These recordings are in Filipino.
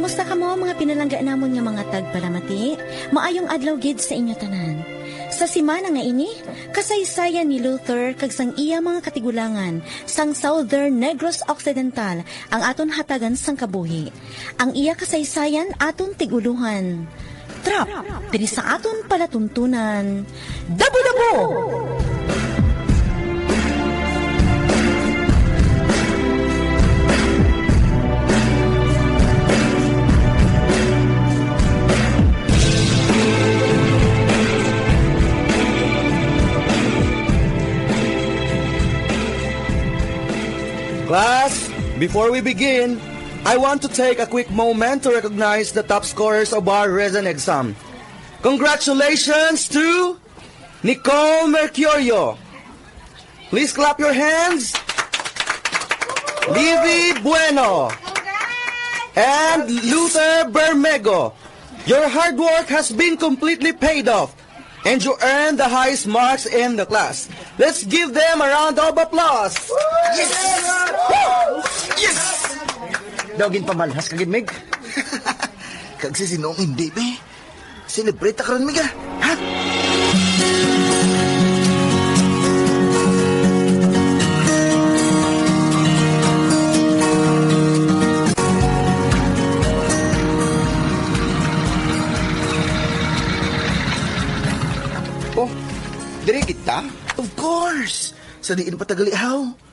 Kamusta ka mo mga pinalangga namon nga mga tagpalamati? Maayong adlaw gid sa inyo tanan. Sa simana nga ini, kasaysayan ni Luther kag sang iya mga katigulangan sang Southern Negros Occidental ang aton hatagan sang kabuhi. Ang iya kasaysayan aton tiguluhan. Trap, diri sa aton palatuntunan. Dabo-dabo! Class, before we begin, I want to take a quick moment to recognize the top scorers of our recent exam. Congratulations to Nicole Mercurio. Please clap your hands. Livy Bueno. And Luther Bermego. Your hard work has been completely paid off, and you earned the highest marks in the class. Let's give them a round of applause. Yes! Yes! Dawgin pamalhas kagin, Meg. Kagsisinong hindi, be. Celebrate ka rin, Meg, ha? Oh, diri kita? Of course! Sa diin patagalihaw.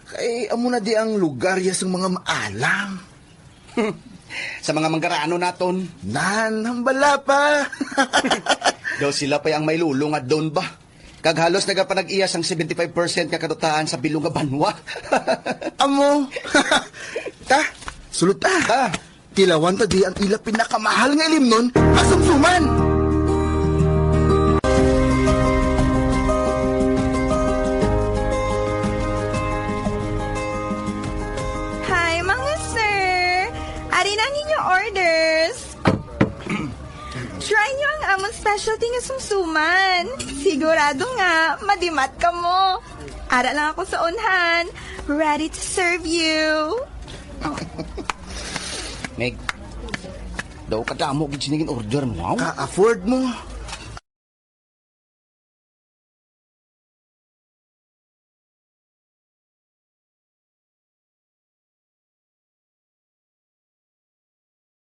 Kay amo na di ang lugar ya sang mga maalam. Sa mga manggarano naton. Hambala pa. Daw sila pa yung may lulong at doon ba? Kag halos nagapanag-iyas ang 75% kakadutaan sa bilong nga banwa. Amo. Ta, sulot ta. Ta. Tilawan ta di ang ila pinakamahal nga ilim nun, asumsuman. Orders. Try nyo ang among specialty nga sumsuman. Sigurado nga, madimat ka mo. Ara lang ako sa unhan. Ready to serve you. Meg, daw kadamo gid sinigin order mo. Ka-afford mo.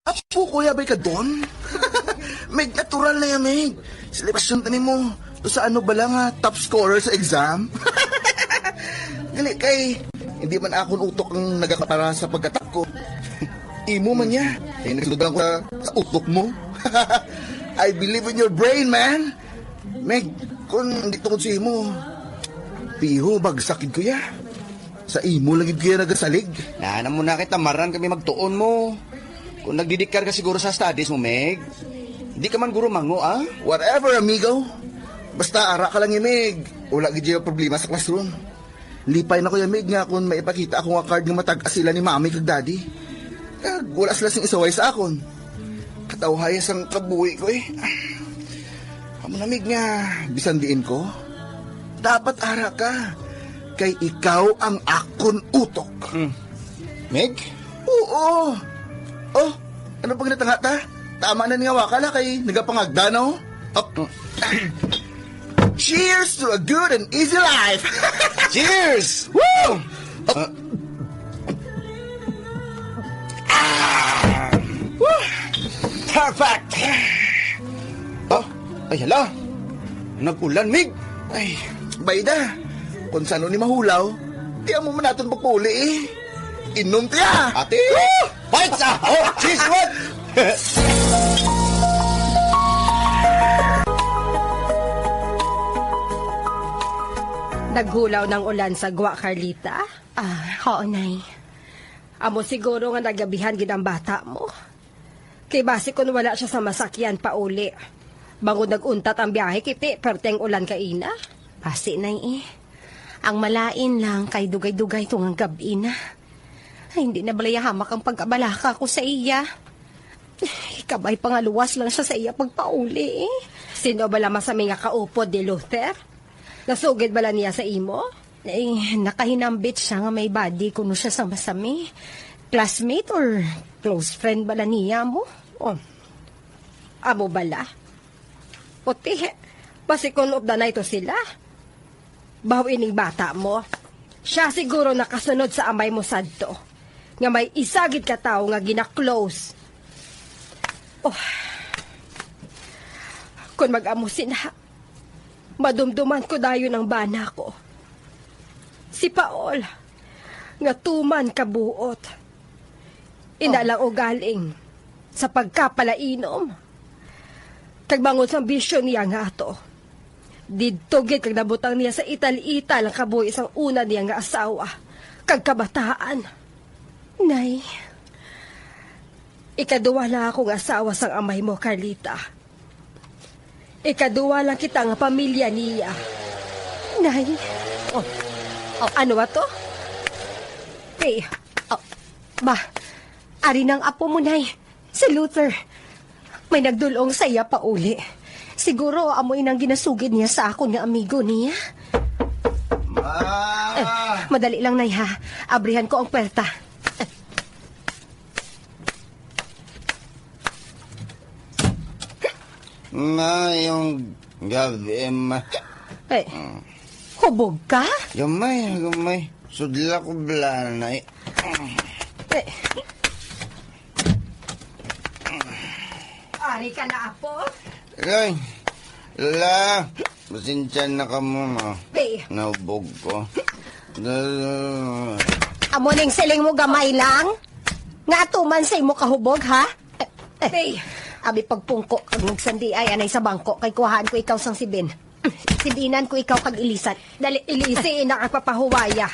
Apo, kuya, bay ka doon? Meg, natural na yan, Meg. Celebration tanin mo. To sa ano ba lang, ha? Top scorer sa exam? Gali, kay, hindi man akong utok ang nagakapara sa pagkatak ko. Imo man niya. Kaya nagsudan ko sa utok mo. I believe in your brain, man. Meg, kung hindi tungkol sa imo, piho, bagsakid ko ya. Sa imo lagi kaya nagasalig. Nana mo na kita, maran kami magtuon mo. Kung nagdidikar ka siguro sa studies mo, Meg, hindi ka man guro mango, ah? Whatever, amigo. Basta ara ka lang yung Meg. Wala gid yung problema sa classroom. Lipay na ko yung Meg nga kung may ipakita ako nga card nga matag sila ni mami kag daddy. Kag wala sila sing isaway sa akon. Katawhayas ang kabuhi ko eh. Amo na Meg nga, bisan diin ko. Dapat ara ka. Kay ikaw ang akon utok. Meg? Oo. Oh, ano pag natangata? Tama na nga wakala kay nagapangagda, no? Oh. Cheers to a good and easy life! Cheers! Woo! Perfect! Oh, ay hala! Nag-ulan, Mig! Ay, bayda. Kung saan ni mahulaw, di mo man natin pagpuli eh. Inom tiya! Ate! Fight sa! Oh, cheers, what? Naghulaw ng ulan sa Gwa, Carlita? Oo, Nay. Amo siguro nga nagabihan gid ang bata mo. Kay base kung wala siya sa masakyan pa uli. Bangod naguntat ang biyahe kiti, perteng ulan kaina. Base, Nay eh. Ang malain lang kay dugay-dugay tungang gabi na. Ay, hindi na balaya hamak ang pagkabalaka ko sa iya. Ikabay pangaluwas lang siya sa iya pagpauli eh. Sino bala masami nga kaupod ni Luther? Nasugid bala niya sa imo? Eh, nakahinambit siya nga may body kuno siya sa masami. Classmate or close friend bala niya mo? O, amo bala? Puti, pasikon of the night to sila. Baw ining bata mo. Siya siguro nakasunod sa amay mo sadto. Nga may isagid ka tao nga gina-close. Oh, kung mag-amusin ha, madumduman ko dayo ng bana ko. Si Paol, nga tuman kabuot. Inalang o galing sa pagkapalainom. Kagbangon sa bisyon niya nga ato. Didtogit kag nabutang niya sa ital-ital ang kabuhi isang una niya nga asawa. Kag kabataan. Nay, ikaduwa na akong asawa sang amay mo, Carlita. Ikaduwa lang kita nga pamilya niya. Nay, ano ba to? Hey, ari ng apo mo, Nay. Si Luther. May nagdulong sa iya pa uli. Siguro amoy nang ginasugid niya sa ako nga amigo niya. Madali lang, Nay, ha. Abrihan ko ang puwerta. Yung gabi, Hubog ka? Gamay. Sudla ko blanay. Ari ka na, apo? Ay, Lala, pasensya na ka muna. Naubog ko. Amo ning siling mo gamay lang? Nga atuman sa imo kahubog, ha? Abi pagpungko kag nagsandi ay anay sa bangko kay kuhaan ko ikaw sang sibin. Sibinan ko ikaw kag ilisat. Dali ilisi nakakapahuwaya.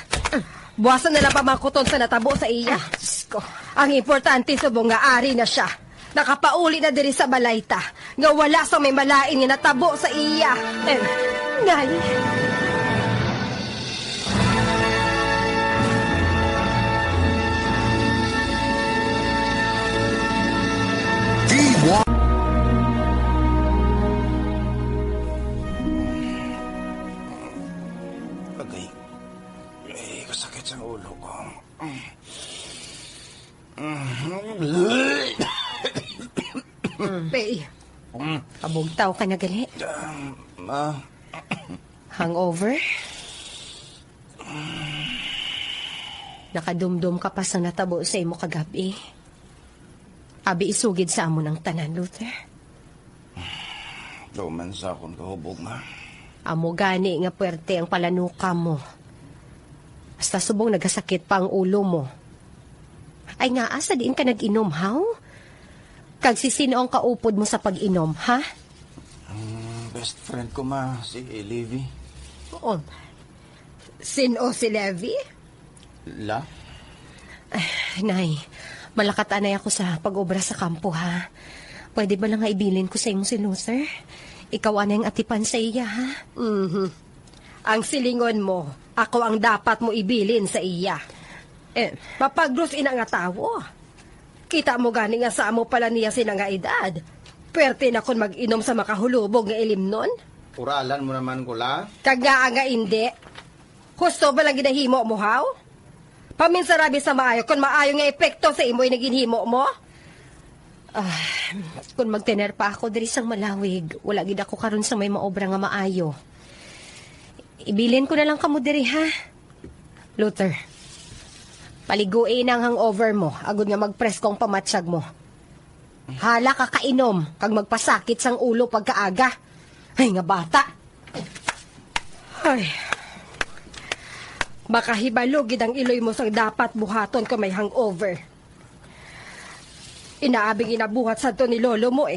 Buwasan na lang pamangkuton sa natabo sa iya. Ang importante subong nga ari na siya. Nakapauli na diri sa balayta. Nga wala sa may malain nga natabo sa iya. Ngay. Kasakit sa ulo ko. Kabugtaw ka na gali. Hangover? Nakadumdum ka pa sa natabo sa imo kagabi. Abi isugid sa amo ng tanan, Luther. Duman sa akong kahubog nga. Amo gani nga puwerte ang palanuka mo. Basta subong nagasakit pa ang ulo mo. Ay nga, asa diin ka nag-inom, haw? Kag si sino ang kaupod mo sa pag-inom, ha? Best friend ko si Levi. Oo. Sino si Levi? La? Nay, malakat anay ako sa pag-obra sa kampo, ha? Pwede ba lang nga ibilin ko sa imo si Luther? Ikaw anay ang atipan sa iya, ha? Ang silingon mo, ako ang dapat mo ibilin sa iya. Papagros ina nga tawo. Kita mo gani nga sa amo pala niya sila nga edad. Pwerte na kon mag-inom sa makahulubog nga ilimnon. Uralan mo naman ko, La. Kaga nga hindi. Husto ba lang ginahimo mo, haw? Paminsarabi sa maayo, kung maayo nga epekto sa imo'y naginhimo mo? Kung magtener pa ako diri sang malawig, wala gid ako karon sa may maobra nga maayo. Ibilin ko na lang kamo diri, ha? Luther, paliguin ang hangover mo, agud nga mag-press kong pamatsyag mo. Hala ka kainom, kag magpasakit sang ulo pagkaaga. Ay nga bata. Ay. Baka hibalo gid ang iloy mo sang dapat buhaton kung may hangover. Inaabing inabuhat sa to ni lolo mo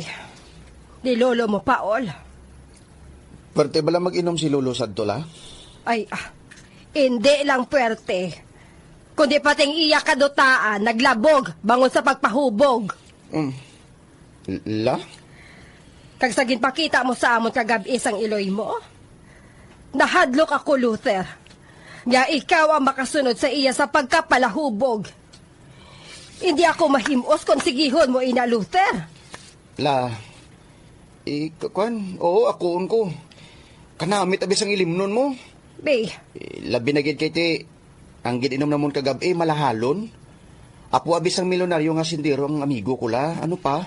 Ni lolo mo, Paol. Pwerte ba lang mag-inom si Lolo Sadto, La? Ay, hindi lang puwerte. Kundi pating iya kadotaan, naglabog, bangon sa pagpahubog. La? Kag sagin pakita mo sa amon kagabi isang iloy mo. Nahadlok ako, Luther. Nga ikaw ang makasunod sa iya sa pagkapalahubog. Hindi ako mahimos kung sigihon mo ina, Luther. La, oo, akoon ko. Kanamit abis ang ilimnon mo. Bay. Labi na gid kay ti, ang gininom namon kagabi, malahalon. Apo abis ang milyonaryo nga sindero ang amigo ko la. Ano pa?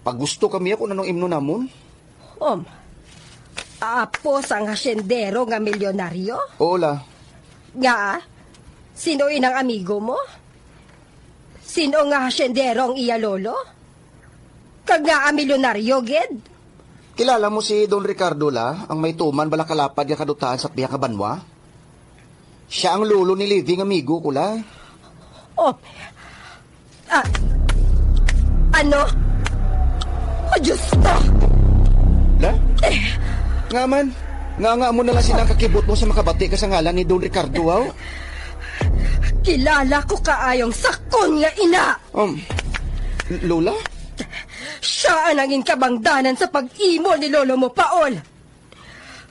Pag gusto kami ako nanong imno namon. Apo sang hasyendero nga milyonaryo? Oo la. Nga, sino inang amigo mo? Sino nga hasyendero ang iya lolo? Kag nga milyonaryo, ged? Kilala mo si Don Ricardo la, ang may tuman bala kalapad nga kadutaan sa piya ka banwa? Siya ang lolo ni Living amigo ko la. Ano? Diyos ko! La? Nga man, nga mo na lang sinang kakibot mo sa makabati ka sa ngalan ni Don Ricardo, wow? Kilala ko kaayong sakon nga ina! Lola? Siya ang naging kabangdanan sa pag-imo ni lolo mo, Paol.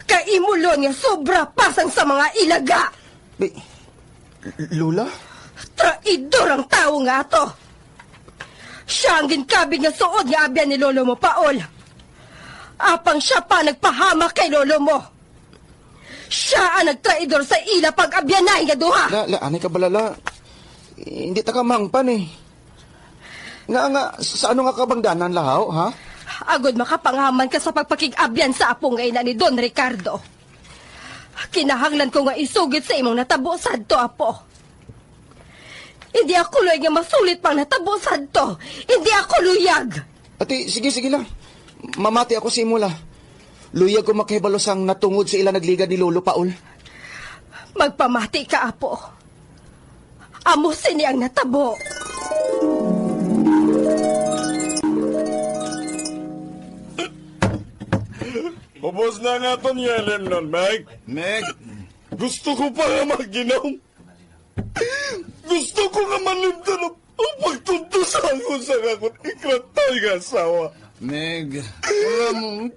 Kaimulon nga sobra pasang sa mga ilaga. Lola? Traidor ang tao nga to. Siya ang ginkabig nga suod nga abyan ni lolo mo, Paol. Apang siya pa nagpahamak kay lolo mo. Siya ang nagtraidor sa ila pag-abyanay nga duha. Anay ka balala? Hindi ta ka mangpan eh. Nga, sa ano nga kabangdanan lahaw, ha? Agod makapanghaman ka sa pagpakig-abyan sa apong nga ina ni Don Ricardo. Kinahanglan ko nga isugit sa imong natabusad to, apo. Hindi ako luyag nga masulit pang natabusad to. Hindi ako luyag. Ate, sige lang. Mamati ako si Imula. Luyag ko makahibalo sang natungod sa ila nagligad ni Lolo Paul. Magpamati ka, apo. Amusin niyang natabo. Ubos na nga ton yelim nun, Meg. Meg, Gusto ko pa nga maginom. Gusto ko nga malimtan ang pagtuntusan ko sa kakot ikratay nga asawa. Meg,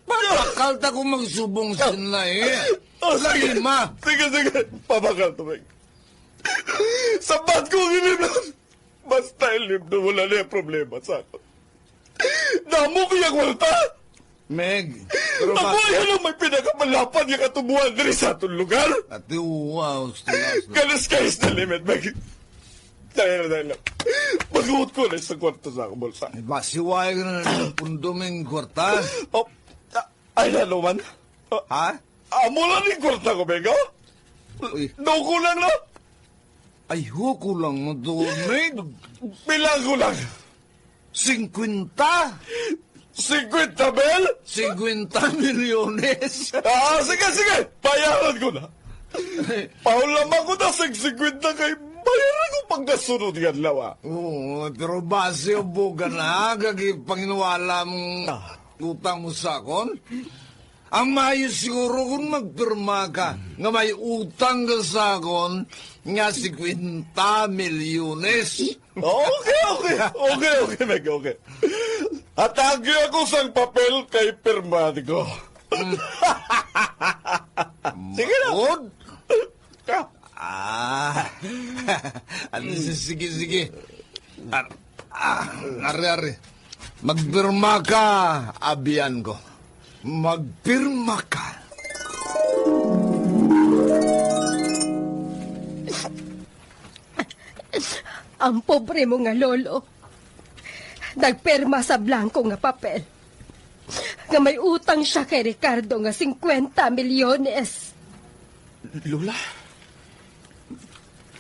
papakal ta ko magsubong sila eh. Lagi ma. Sige, pabakal to, Meg. Sabat ko ang ilimnan. Basta ilimnan, wala na yung problema sa akin. Damo ko yung walta. Meg, pero Ako yan ang may pinakamalapad yung katubuhan diri sa atong lugar. Ate, wow, stilas. Kalis the limit, Meg. Dahil lang. Mag-uot ko na sa kwarto sa akong bulsa. Masiway ka na ng pundo ming kwarta. Ay, naman. Ha? Amo lang yung kwarta ko, Meg, oh? Uy. Daw ko lang, no? Ay, ko lang mo doon, Meg. Bilang ko lang. 50? 50, Bel? 50 milyones. Sige. Bayaran ko na. Paulaman ko na sa 50 kay bayaran ko pagkasunod yan, lawa. Oo, pero base o buga na, gagi panginwala mong utang mo sa akon. Ang maayos siguro kung magpirma ka, nga may utang ka sa akon, nga 50 milyones. Okay, Meg, okay. Atagi ako sa papel kay pirmadi ko. Sige na. Good. Sige. Ari. Magpirma ka, abiyan ko. Magpirma ka. Ang pobre mo nga lolo. Nagperma sa blanco nga papel. Nga may utang siya kay Ricardo nga 50 milyones. Lola?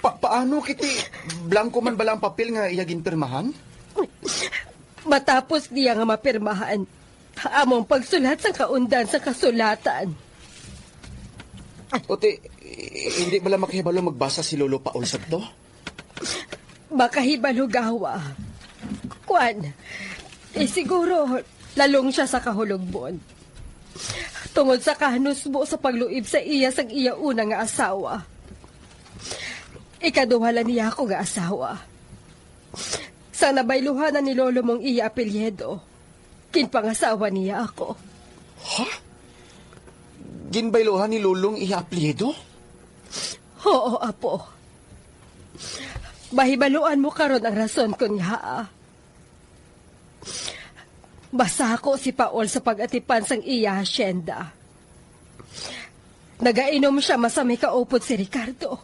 Paano kiti blanco man bala ang papel nga iyagin pirmahan? Matapos niya nga mapirmahan, among pagsulat sa kaundan sa kasulatan. Ote, hindi bala makahibalo magbasa si Lolo Paul sa to? Makahibalugawa. Kwan, siguro lalong siya sa kahulugbon. Tungod sa kahanusbo sa pagluib sa iya sang iya una nga asawa. Ikaduhala niya ako nga asawa. Sa nabayluhanan ni lolo mong iya apelyedo, kinpangasawa niya ako. Ha? Ginbayluhan ni Lolong iya apelyido? Oo, apo. Bahibaluan mo karon ang rason ko niya. Basa ko si Paul sa pag-atipan sang iya hasyenda. Nagainom siya masamay kaupot si Ricardo.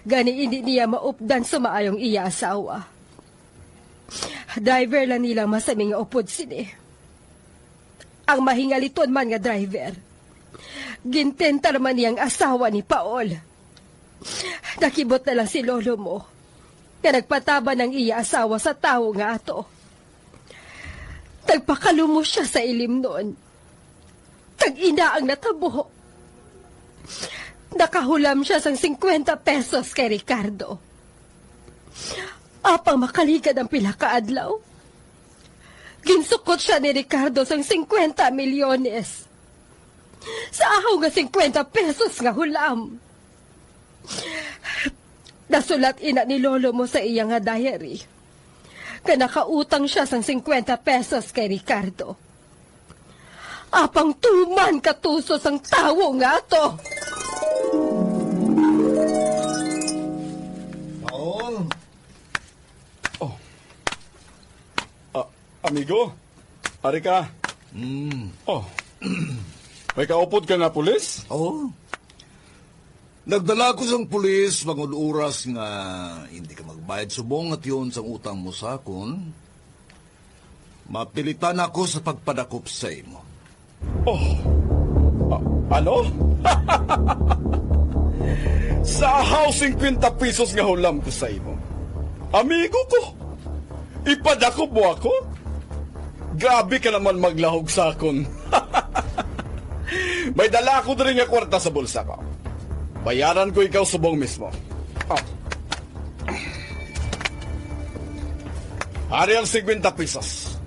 Gani hindi niya maupdan sa maayong iya asawa. Driver lang nilang masaming nga upod sini. Ang mahingaliton man nga driver. Gintentar man niyang asawa ni Paol. Nakibot na lang si lolo mo nga nagpataba ng iya asawa sa tao nga ato. Tagpakalumo siya sa ilim noon. Tag-ina ang natabo. Nakahulam siya sang 50 pesos kay Ricardo. Apang makaligad ang pila ka adlaw. Ginsukot siya ni Ricardo sang 50 milyones. Sa ahaw nga 50 pesos nga hulam. Nasulat ina ni lolo mo sa iya nga diary. Ka nakautang siya sang 50 pesos kay Ricardo. Apang tuman katusos ang tawo nga to. Paol. Amigo, ari ka. Oh, may kaupod ka na, pulis? Oo. Nagdala ko sang pulis bangod oras nga hindi ka magbayad subong at yun sang utang mo sa akon. Mapilitan ako sa pagpadakop sa imo. Oh, ano? Sa house 50 pesos nga hulam ko sa imo. Amigo ko, ipadakop mo ako? Grabe ka naman maglahog sa akon. May dala ako rin nga kwarta sa bulsa ko. Bayaran ko ikaw subong mismo. Hari ang 50 pesos.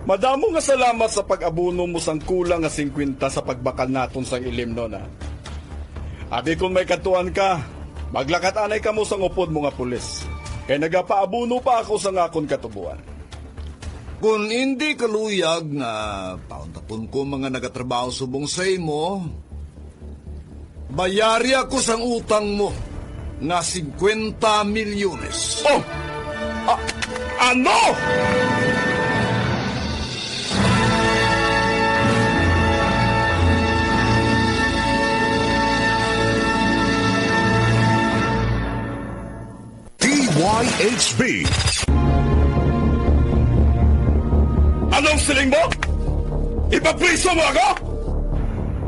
Madamo nga salamat sa pag-abuno mo sang kulang nga 50 sa pagbakal naton sang ilim no na. Abi kung may katuan ka, maglakat anay ka mo sang upod mo nga pulis. Kaya nagapaabuno pa ako sa ngakon katubuan. Kung hindi kaluyag nga pauntapon ko mga nagatrabaho subong sa imo, bayari ako sang utang mo nga 50 milyones. Oh! Ano? DYHB. Anong siling mo? Ipapriso mo ako?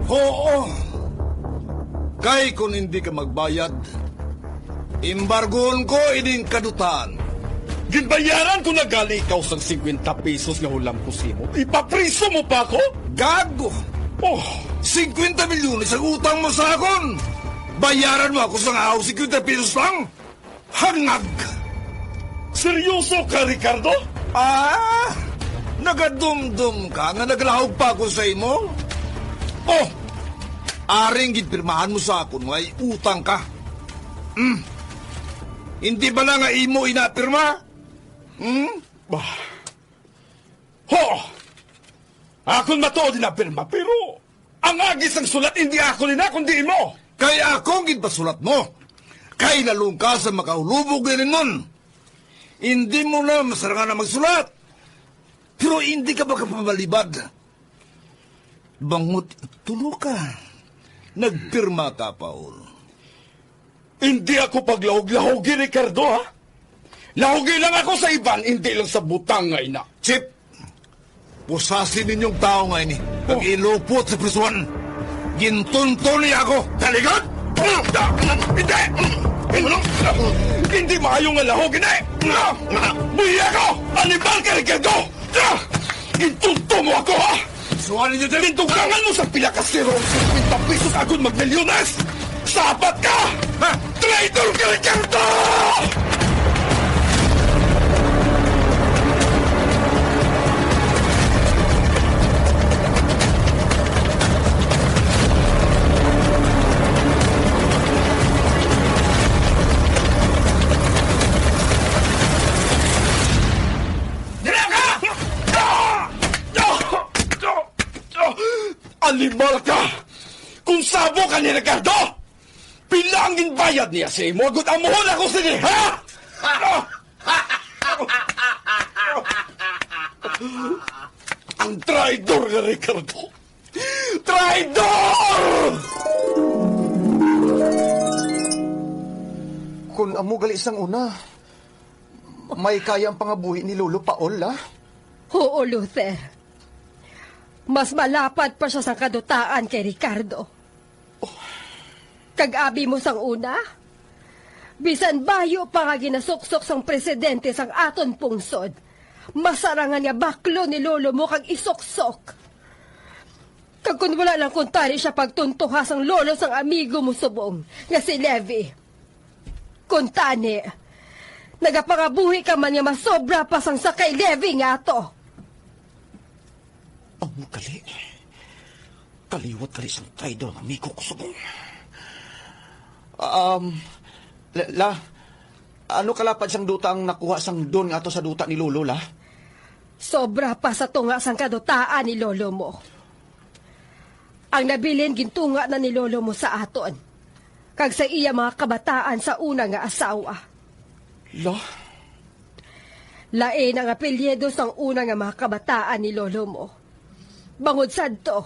Oo. Kay kung hindi ka magbayad, imbargoon ko ining kadutaan. Ginbayaran ko na gali ikaw sang 50 pesos nga hulam ko simo. Ipapriso mo pa ako? Gago! Oh, 50 milyones ang utang mo sa akon! Bayaran mo ako sa ngaw 50 pesos lang! Hangag! seryoso ka, Ricardo? Nagadumdum ka nga naglahog pa ako sa imo? Oh! Aring gipirmahan mo sa akon ngay utang ka. Hindi ba na nga imo inapirma? Bah. Ho! Akon matuod na pirma, pero ang agis ng sulat hindi ako na kundi mo. Kaya akong ginpasulat mo. Kay lalong ka sa makahulubog din mon. Hindi mo na masarangan na magsulat. Pero hindi ka ba kapabalibad? Bangot, tulo ka. Nagpirma ka, Paul. Hindi ako paglahog-lahogi, Ricardo, ha? Lahogi lang ako sa iban, hindi lang sa butang nga ina. Chip, pusasin ninyong tao nga ini. Nag-ilupot sa prisuan. Gintunto niya ako. Taligan! Hindi! Hindi maayong nga lahogin eh! Buhiya ko! Anibal ka, Ricardo! Gintunto mo ako, ha? Suwanin niyo din. Gintugangan mo sa pilakasiro 50 pesos agad mag-milyones! Sapat ka! Traitor ka, Ricardo! Alimal ka! Kung sabo ka ni Ricardo! Pilangin bayad niya sa imo, agad amuhon ako sige, ha? Ang traidor na Ricardo! Traidor! amo gali sang una. May kaya ang pangabuhi ni Lolo Paol, ha? Oo, Luther. Mas malapad pa siya sa kadutaan kay Ricardo. Kag-abi mo sang una, bisan bayo pa nga ginasuksok sang presidente sang aton pungsod. Masarangan nga baklo ni Lolo mo kag isuksok. Kag kun wala lang kuntari siya pagtuntuha sang lolo sang amigo mo subong, nga si Levi. Kuntani, nagapangabuhi ka man nga masobra pa sang sakay Levi nga to. Amo gali. Kaliwat gali sang traidor ng amigo ko subong. Ano kalapad sang duta ang nakuha sang don nga to sa duta ni Lolo, la? Sobra pa sa tunga sang kadutaan ni Lolo mo. Ang nabilin gintunga na ni Lolo mo sa aton. Kag sa iya mga kabataan sa una nga asawa. La? Lain ang apelyido sang una nga mga kabataan ni Lolo mo. Bangod sadto,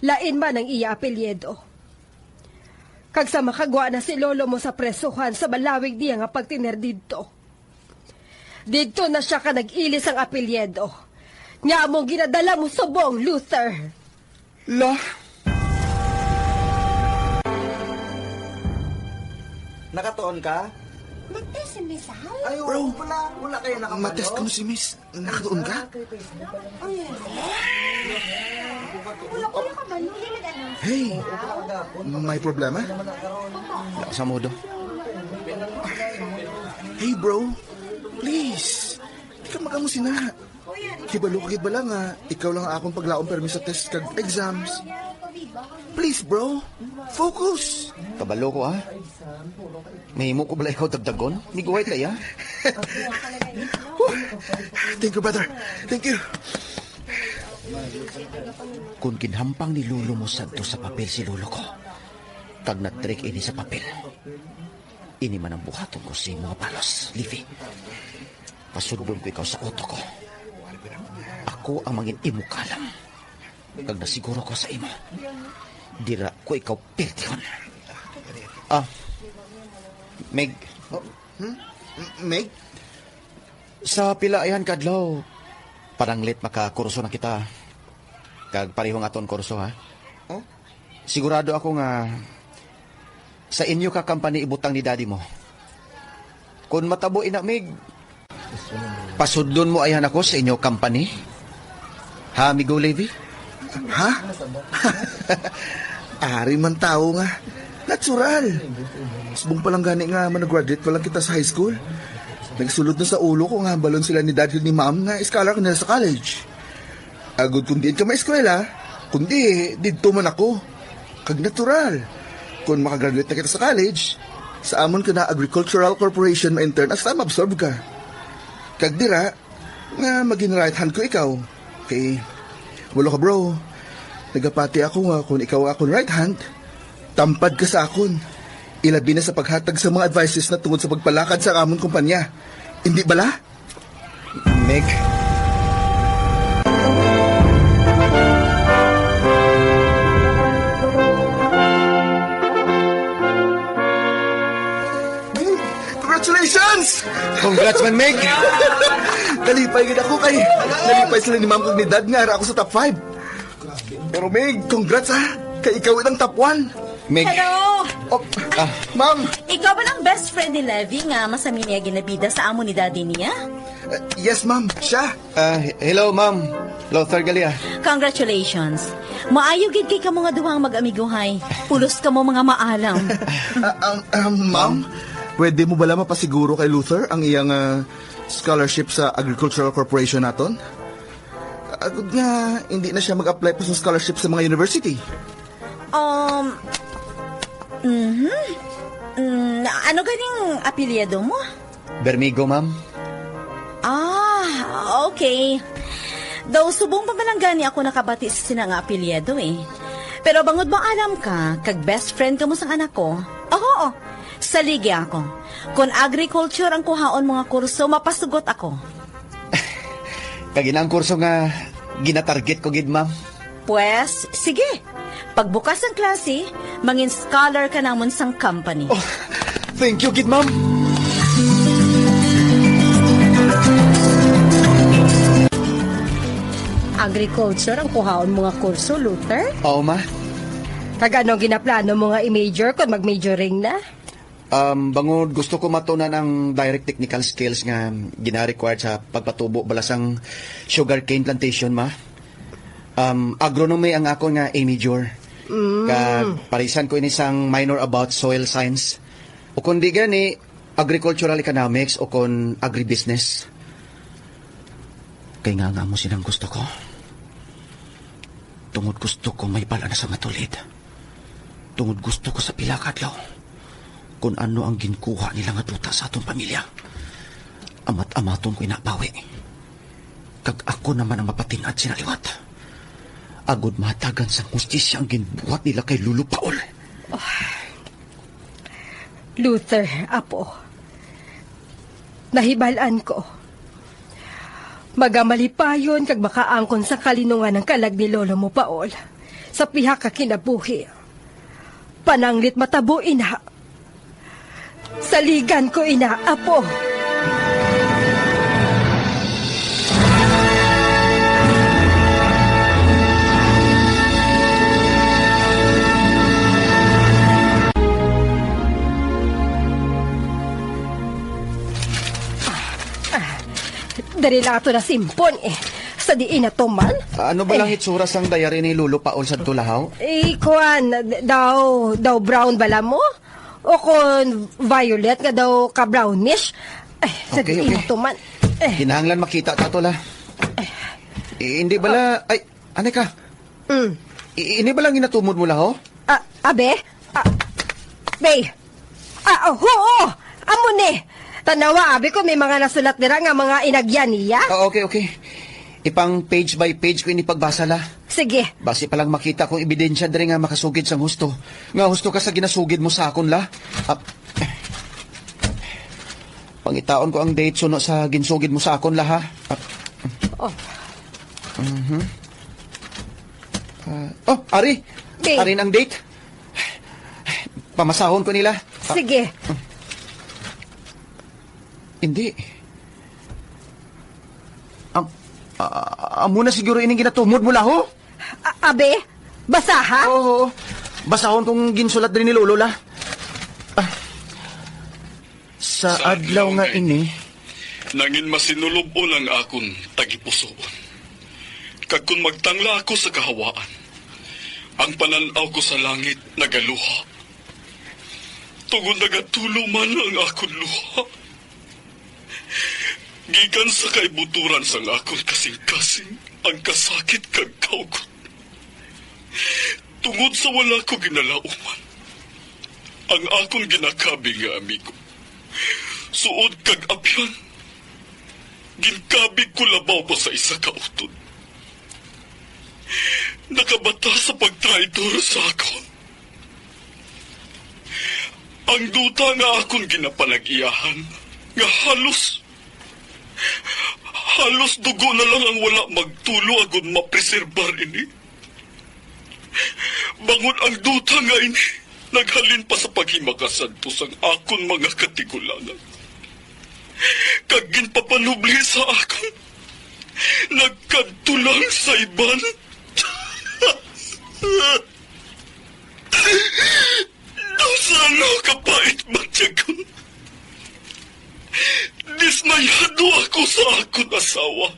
lain man ang iya apelyido. Kag sa makagwa na si Lolo mo sa presuhan sa balawig diya nga pagtiner didto. Didto na siya ka nag-ilis ang apelyido. Nga mong ginadala mo subong, Luther. La? Nakatoon ka? Ay, bro, wala kayo nakamano. Matest ko si Miss. Nakatuon ka? Hey, may problema? Sa modo. Hey, bro. Please. Di ka magamusin na. Kibalo ba lang ha? Ikaw lang akong paglaong permis sa test kag exams. Please, bro. Focus. Kabalo ko, ha? May mo ko bala ikaw dagdagon? Miguway kaya? Thank you, brother. Thank you. Kung kinhampang ni Lolo mo sadto sa papel si Lolo ko, kag na-trick ini sa papel, ini man ang buhaton ko sa mga palos, Livy. Pasudbon ko ikaw sa auto ko. Ako ang mangin imukalam. Kag nasiguro ko sa imo, dira ko ikaw pertihon. Meg. Meg? Sa pilaayan kadlaw, parang late makakurso na kita. Kag parehong aton kurso, ha? Oh? Sigurado ako nga sa inyo ka company ibutang ni daddy mo. Kung matabo ina, Meg, pasudlon mo ayan ako sa inyo company. Ha, amigo Levi? Ha? Ari man tao nga. Natural. Subong palang gani nga managraduate pa lang kita sa high school. Nagsulod na sa ulo ko nga balon sila ni dad ni ma'am nga scholar ko nila sa college. Agud kung diin ka maeskwela, kundi didto man ako. Kag natural. Kung makagraduate na kita sa college, sa amon ka na Agricultural Corporation ma-intern as time absorb ka. Kag dira, nga maging right hand ko ikaw. Okay, walo ka bro. Nagapati ako nga kung ikaw akong right hand, tampad ka sa akon. Ilabi na sa paghatag sa mga advices na tungod sa pagpalakad sa amon kumpanya. Hindi bala? Meg. Congratulations! Congrats man, Meg! Nalipay gid ako kay nalipay sila ni ma'am kag ni dad nga ara ako sa top 5. Pero Meg, congrats ha! Kay ikaw itang top 1. Meg. Hello! Oh, ma'am! Ikaw ba ng best friend ni Levi nga masami niya ginabida sa amo ni daddy niya? Yes, ma'am. Siya. Hello, ma'am. Lothar Galia. Congratulations. Maayo gid kay kamo nga duhang mag-amiguhay. Pulos kamo mga maalam. Ma'am, pwede mo bala mapasiguro kay Luther ang iyang scholarship sa Agricultural Corporation naton? Agud nga, hindi na siya mag-apply pa sa scholarship sa mga university. Ano ganing apelyido mo? Bermigo, ma'am. Okay. Daw subong pa man gani ako nakabati sa sinang apelyido eh. Pero bangod bang alam ka, kag best friend ka mo sa anak ko? Oo, saligi ako. Kung agriculture ang kuhaon mga kurso, mapasugot ako. Kagina ang kurso nga ginatarget ko, gid, ma'am. Pues, sige. Pagbukas ng klase, mangin scholar ka namon sang company. Thank you, gid, ma'am. agriculture ang kuhaon mga kurso, Luther? Oo, ma. Kag ano ginaplano mo nga i-major kung mag-majoring na? Bangod gusto ko matunan ang direct technical skills nga gina-required sa pagpatubo balasang sugarcane plantation, ma. Agronomy ang ako nga A-major. Kag parisan ko inisang minor about soil science. O kundi gani, agricultural economics o kon agribusiness. Kay nga mo sinang gusto ko. Tungod gusto ko may bala na sa matulid. Tungod gusto ko sa pila kadlaw. Kung ano ang ginkuha nila nga duta sa atong pamilya. Amat-amaton ko inabawi. Kag ako naman ang mapatingad sinaliwat. Agod matagan sa justisya ang ginbuhat nila kay Lulu Paul. Luther, apo. Nahibalaan ko. Magamalipayon kag makaangkon sa kalinungan ng kalag ni Lolo mo, Paol. Sa pihak ka kinabuhi. Pananglit matabo, ina. Saligan ko, ina, apo. Dari lang ito na simpon Sa diin na to man. Ano ba lang hitsura sang dayari ni Lulu Paul sa tulahaw? Kuan, daw brown bala mo? O kung violet nga daw ka brownish? Sa Okay, diin okay. na to man. Kinahanglan makita ta to la. Hindi bala... Ay, anay ka? Ini ba lang inatumod mo laho? Abe? Bay? Oo! Amo ni! Tanawa, abi ko may mga nasulat nila nga mga inagyan niya. Okay. Ipang page by page ko ini pagbasa la. Sige. Basi palang makita kong ebidensya diri nga makasugid sang husto. Nga husto ka sa ginasugid mo sa akon la. Pangitaon ko ang date suno sa ginsugid mo sa akon la ha. Ari. Okay. Ari ang date. Pamasahon ko nila. Sige. Hindi. Amo na siguro ining ginatumod mo laho. Abe? Basaha? Oo. Basahon kong ginsulat din ni Lolo la. Sa adlaw nga ini, Nangin masinulubon ang akon tagipusoon. Kag kung magtangla ako sa kahawaan, ang pananaw ko sa langit nagaluha. Tungod nagatulo man ang akon luha. Gikan sa kaibuturan sang akon kasing-kasing ang kasakit kag kaugot. Tungod sa wala ko ginalauman, ang akon ginakabi nga amigo, suod kag apyan, ginkabi ko labaw pa sa isa ka utod. Nakabata sa pagtraitor sa akon. Ang duta nga akon ginapanag-iyahan, nga halos dugo na lang ang wala magtulo agud mapreserbar ini. Bangon ang duta nga ini, naghalin pa sa paghimakasagpos ang akon mga katigulangan. Kag ginpapanubli sa akon, nagkadtulang sa iban. Dosano kapait matyagon. Dismayado ako sa akon asawa.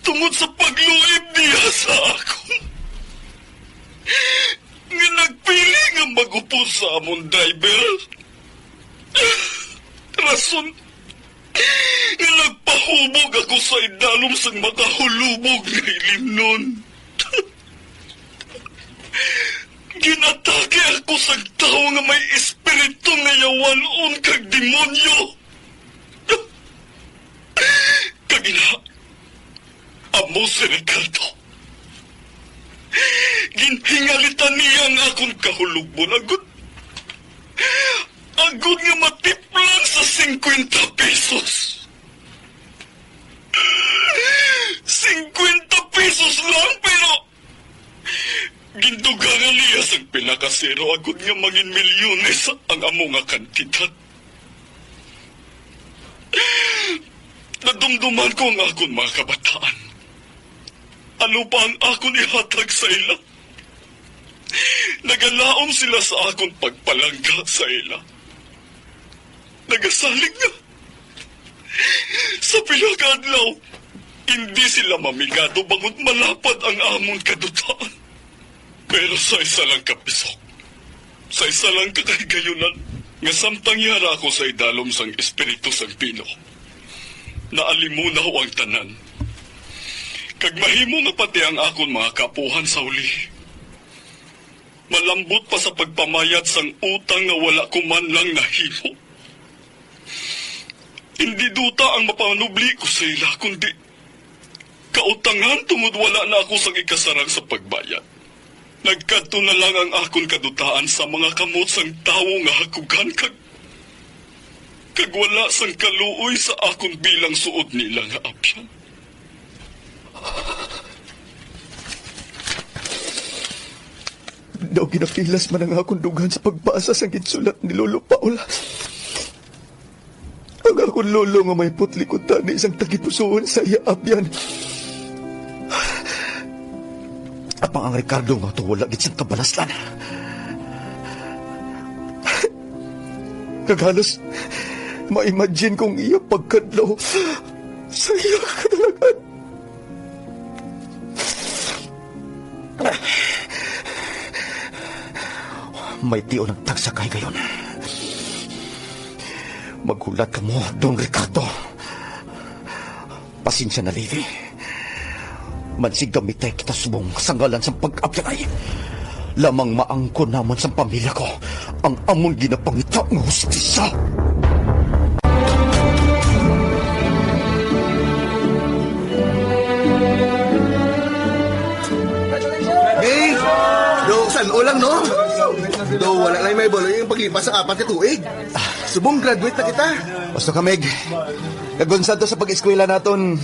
Tungod sa pagluib niya sa akon. Nga nagpili nga magupo sa amon driver. Rason nga nagpahubog ako sa idalom sang makahulubog nga ilimnon. Ginatake ako sa tao nga may espiritu nga yawanon kag demonyo. Kagina, amo si Ricardo. Ginhingalitan niya ang akong kahulugbon. Agod nga matiplan sa 50 pesos. 50 pesos lang pero gindugangan niya sa pinakasero agud nga maging milyones ang amo nga kantidad. Nadumduman ko ang akong mga kabataan. Ano pa ang akon ihatag sa ila? Nagalaom sila sa akon pagpalangga sa ila. Nagasalig na. Sa pila ka adlaw, hindi sila mamigado bangod malapad ang amon kadutaan. Pero sa isa lang kapisok, sa isa lang kakahigayunan, nga samtang yara ako sa idalom sang Espiritu Santino, naalimunaw ang tanan. Kag mahimo nga pati ang akon mga kapuhan sa uli. Malambot pa sa pagpamayad sang utang nga wala ko man lang nahimo. Hindi duta ang mapanubli ko sa ila, kundi kautangan tungod wala na ako sang ikasarang sa pagbayad. Nagkadto na lang ang akon kadutaan sa mga kamot sang tawo nga hakugan kag wala sang kaluoy sa akon bilang suod nila nga apyan. Daw ginapilas man ang akong dugan sa pagbasa sa gitsulat ni Lolo Paul. Ang akong lolo nga may putlikod tani isang tagipusoon sa iya apyan. Apang ang Ricardo nga ito wala gitsang kabalaslan. Kagalos, ma-imagine kong iya pagkadlaw sa iya kadalagan. May tiyo ng tagsakay gayon. Maghulat ka mo, Don Ricardo. Pasensya na, Levi. Mansig gamitay kita subong sanggalan sa pag-apyakay. Lamang maangkon naman sa pamilya ko ang amon ginapangita ng hustisya. Hey! Do, san o lang, no? Do, wala lang may bolo yung paglipas sa 4 ka tuig. Subong graduate na kita. Basta ka, Meg. Kagunsan to sa pag-eskwela naton.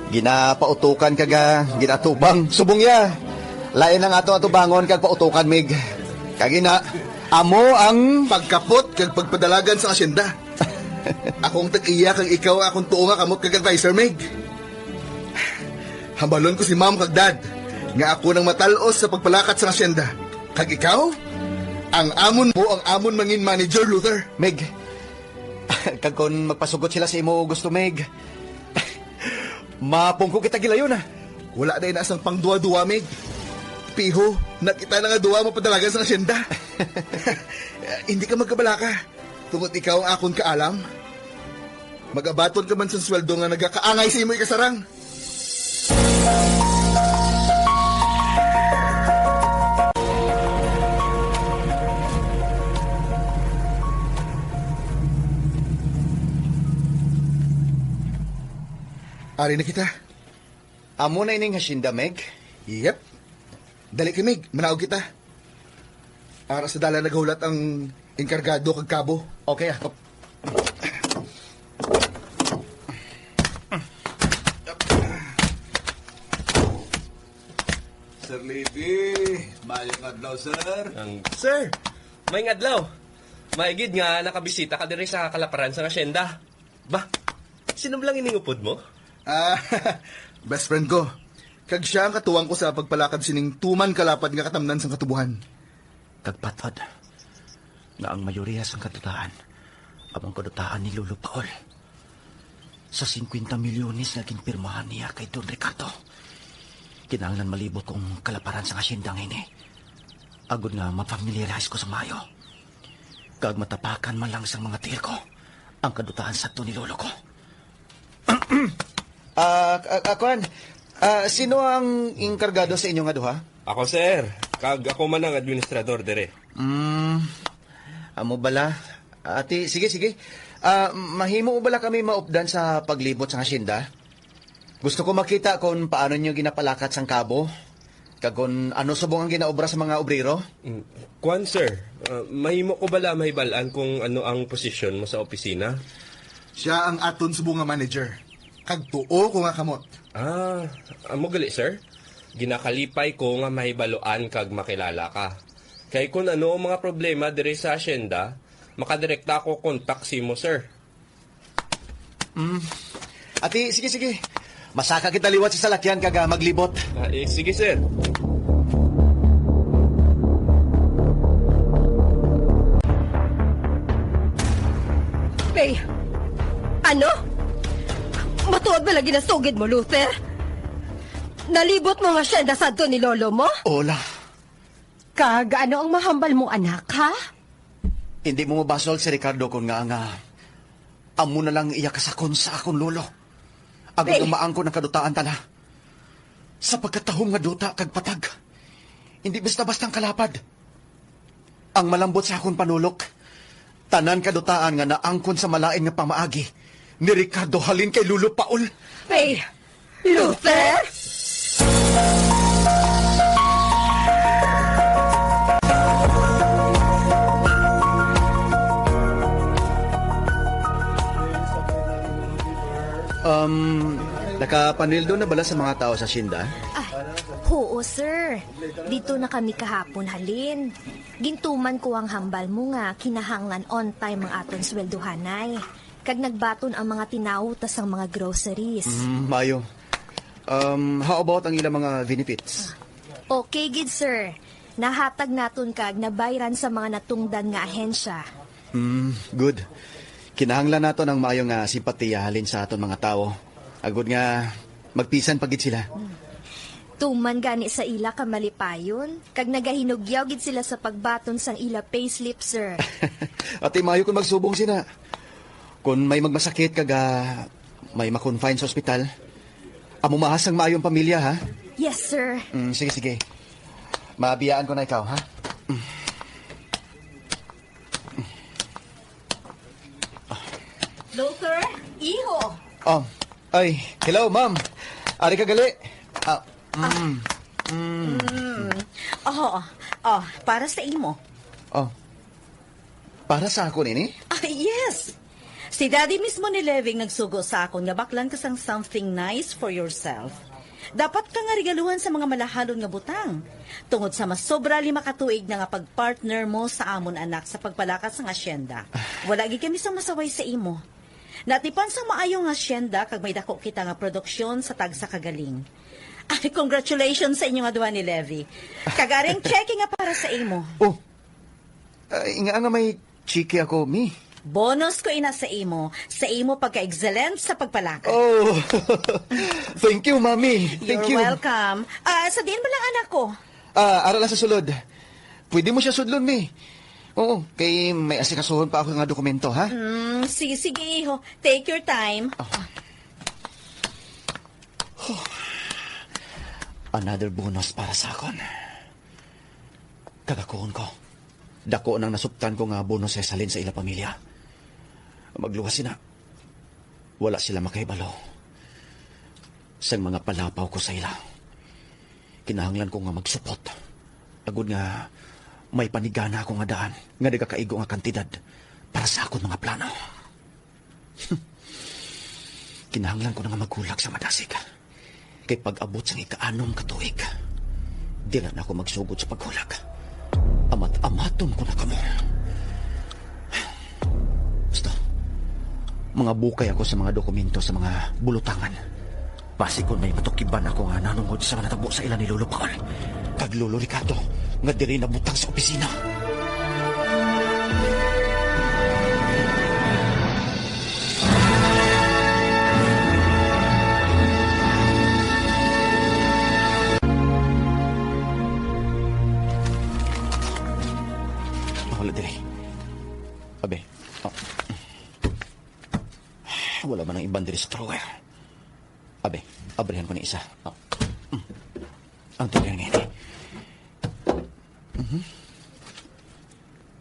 Ginapautukan kaga, ginatubang. Subong ya. Lain ang ato bangon kag pautukan, Meg. Kagina, amo ang... Pagkapot kag pagpadalagan sa asyenda. Akong tag-iya kag ikaw akong tuo nga kamot kag advisor, Meg. Hambalon ko si ma'am kag dad nga ako nang matalos sa pagpalakat sa asyenda. Kag ikaw, ang amon mo ang amon mangin manager, Luther. Meg, kag kon magpasugot sila sa imo gusto, Meg. Mapungko kita gilayon, ah. Wala na inasang pang duwa-duwa, Meg. Piho, nakita na nga duwa mo padalagan sa asyenda. Hindi ka magkabalaka. Tungod ikaw ang akong kaalam. Magabaton ka man sa sweldo nga nagkakaangay sa imo ikasarang. Ari na kita. Amo na ining hasinda, Meg. Yep. Dali ka, Meg. Manaog kita. Ara sa dala naghulat ang enkargado kag kabo. Okay, ah. Sir Levy, mayong adlaw, sir. Sir, may ngadlaw. Maigid nga nakabisita ka diri sa kalaparan sa asyenda. Ba, sino lang iningupod mo? Best friend ko. Kag siya ang katuwang ko sa pagpalakad sining tuman kalapad nga katamnan sang katubuhan. Kagpatod nga ang mayoriya sang kadutaan among kadutaan ni Lolo Paul. Sa 50 milyones nga ginpirmahan niya kay Don Ricardo. Kinahanglan malibot kong kalaparan sa asyenda ngayon. Agod nga mapamiliarize ko sa mayo. Kag matapakan man lang sa mga tiil ko ang kadutaan sa to ni Lolo ko. Sino ang inkargado sa inyo nga duha? Ako, sir. Kag ako man ang administrador dire. Amo bala? Ati, sige. Mahimo mo bala kami maupdan sa paglibot sa asyenda? Gusto ko makita kung paano nyo ginapalakat sang kabo. Kag kung ano subong ang ginaobra sa mga obrero. Kwan, sir. Mahimo ko bala mahibalaan kung ano ang posisyon mo sa opisina? Siya ang aton subong nga manager. Kag tuo ko nga kamot. Amo gali, sir. Ginakalipay ko nga mahibaloan kag makilala ka. Kay kung ano ang mga problema dire sa asyenda, makadirekta ko kontak si mo, sir. Ati, sige. Masaka kita liwat sa salakyan kaga maglibot. Sige, sir. Hey, ano? Matuod ba lagi na sugid mo, Luther? Nalibot mo nga siya na santo ni lolo mo? Ola, Ano ang mahambal mo, anak, ha? hindi mo mabasol si Ricardo kung nga amo na lang iya kasakon sa akong lolo. Agad Hey! ang maangko ng kadutaan tala. Sa pagkatahong nga duta kag patag. Hindi basta-bastang kalapad. Ang malambot sa akong panulok, tanan kadutaan nga naangkon sa malain nga pamaagi ni Ricardo halin kay Lolo Paul. Hey, Luther? Nakapanildo na bala sa mga tao sa Shinda? Oo, sir. Dito na kami kahapon halin. Gintuman ko ang hambal mo nga, kinahanglan on time ang aton sweldohanay. Kag nagbaton ang mga tinautas ang mga groceries. Mayo. How about ang ilang mga benefits? Okay, gid sir. Nahatag naton kag nabayran sa mga natungdan nga ahensya. Good. Kinahanglan nato ng maayong simpatiya halin sa aton mga tao. Agud nga magpisan pagit sila. Tuman gani sa ila ka malipayon, kag nagahinugyaw gid sila sa pagbaton sang ila payslip, sir. Ati mayo kung magsubong sina. Kung may magmasakit kag may makonfine sa ospital, amo mahasang maayong pamilya, ha? Yes, sir. Sige. Mabiyaan ko na ikaw, ha? Luther? Iho? Hello, ma'am. Ari ka gali. Para sa imo. Para sa ako nini? Yes. Si Daddy mismo ni Leving nagsugo sa akon nga baklan kasang something nice for yourself. Dapat ka nga regaluhan sa mga malahalon nga butang. Tungod sa mas sobra 5 katuig na nga pagpartner mo sa amon anak sa pagpalakas ng asyenda. Wala gi kami sang masaway sa imo. Natipan sa maayong asyenda kag may dako kita nga produksyon sa tagsa kagaling. Congratulations sa inyo nga duha ni Levy. Kagaring checking nga para sa imo. Nga may chiki ako, mi. Bonus ko ina sa imo pagka-excellent sa pagpalakas. Thank you, mami. Thank you. You're welcome. Sabihin mo lang anak ko. Aral sa sulod. Pwede mo siya sudlon, mi. Oo, kay may asikasuhon pa ako nga dokumento, ha? Sige, iho. Take your time. Another bonus para sa akon. Kagakuhon ko. Dako nang nasuptan ko nga bonus sa salin sa ila pamilya. Magluwas sila. Wala sila makahibalo. Sa mga palapaw ko sa ila. Kinahanglan ko nga magsupot. Agud nga may panigana ako nga daan nga nagakaigo nga kantidad para sa akong mga plano. Kinahanglan ko na nga maghulag sa madasig. Kay pag-abot sa ika-6 katuig, di na ako magsugod sa paghulag. Amat-amaton ko na kamo. Basta, mga bukay ako sa mga dokumento sa mga bulutangan. Basi kung may matukiban ako nga nanungod sa natabo sa ilan ni Lolo Paul. Kag Lolo Ricardo, nga diri na butang sa opisina. Wala diri. Abe. Wala ba nang ibang diri sa drawer? Abe, abrihan ko ni isa. Ang drawer ngayon.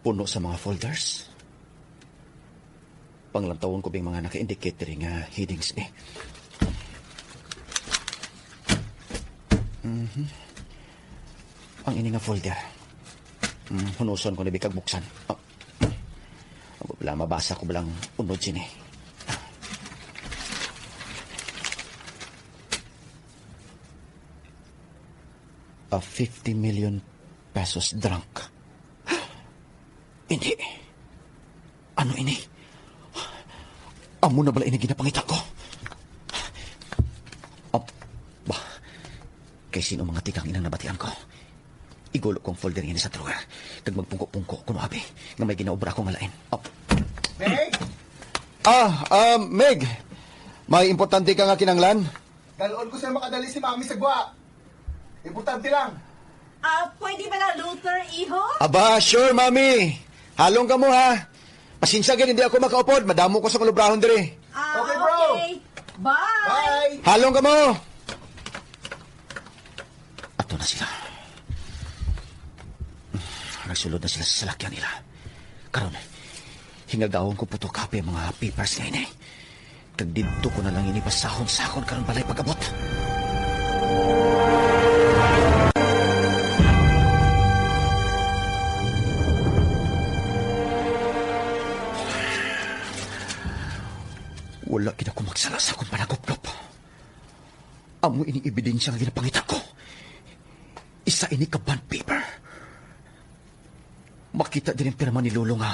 Puno sa mga folders. Panglantawon ko bing mga naka-indicate diri nga headings ni. Ang ini nga folder. Hunuson ko na bikag buksan. Wala mabasa ko balang unod sini. A 50 million pesos drunk. Hindi. Ano ini? Amo na bala ini ginapangita ko? kay sino mga tigang inang nabatian ko. Igulo kong folder yan sa drawer. Kag magpungko-pungko kuno abi nga may ginaobra akong ngalain. Oh. Meg? Meg. May importante ka nga kinanglan? Galoon ko siya makadali si Mami sa gwa. Importante lang. Pwede ba na Luther, iho? Aba, sure, Mami. Halong ka mo, ha? Pasensya gid hindi ako makaupod. Madamo ko sa kulubrahon dire. Okay, bro. Bye! Bye! Halong ka mo! Ato na sila. Nagsulod na sila sa salakyan nila. Karon, hingagawon ko putokapi ang mga papers ngayon eh. Kag dito ko na lang inipasahon-sahon karon balay pag-abot. Wala gina ko magsala sa akong panagop-gop. Amo ining ebidensya nga ginapangita ko. Isa ini ka bond paper. Makita din ang pirma ni Lolo nga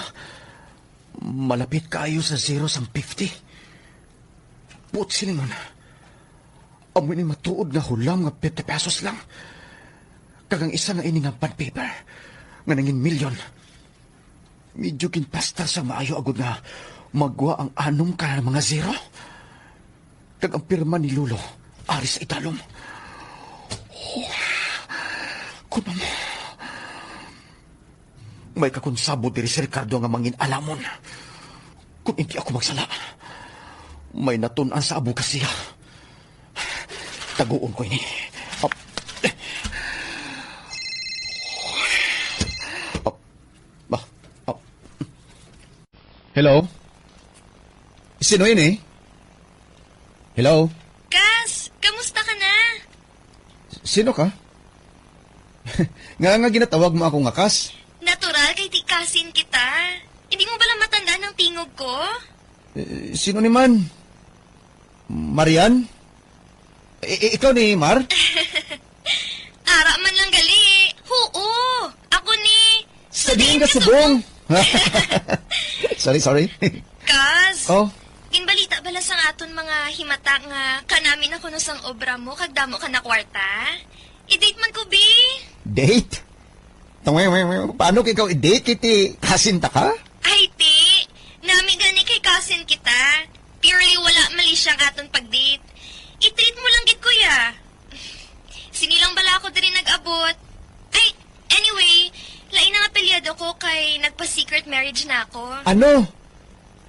malapit kaayo sa 0 sang 50. Put silingon. Amo ini matuod nga hulam nga 50 pesos lang. Kagang isa nga ini nga bond paper nga nangin milyon. Medyo kinpasta sa maayo agad nga magwa ang anong ka mga 0. Kag ang pirma ni Lolo ari sa italom. Kuno mo. May kakonsabo diri si Ricardo nga mangin alamon. Kung hindi ako magsala, may natunan sa abo kasiya. Taguon ko ini. Hello? Sino yun eh? Hello? Kas, kamusta ka na? Sino ka? nga ginatawag mo ako nga kas? Natural kay tikasin kita. Hindi mo bala matanda ng tingog ko? Sino ni man? Marian? Ikaw ni Mar? Ara man lang gali. Oo, ako ni... Sabihin ka subong! Sorry. Kas, Oh? inbalita bala sa aton mga himata nga kanamin ako no sang obra mo kag damo ka na kwarta? I-date man ko, bi? Date? Paano ikaw i-date kiti kasinta ka? Ay, ti. Nami gani kay kasin kita. Purely wala mali siyang aton pag-date. I-treat mo lang gid kuya. Sinilang bala ako diri nag-abot. Ay, anyway, lain ang apelyado ko kay nagpa-secret marriage na ako. Ano?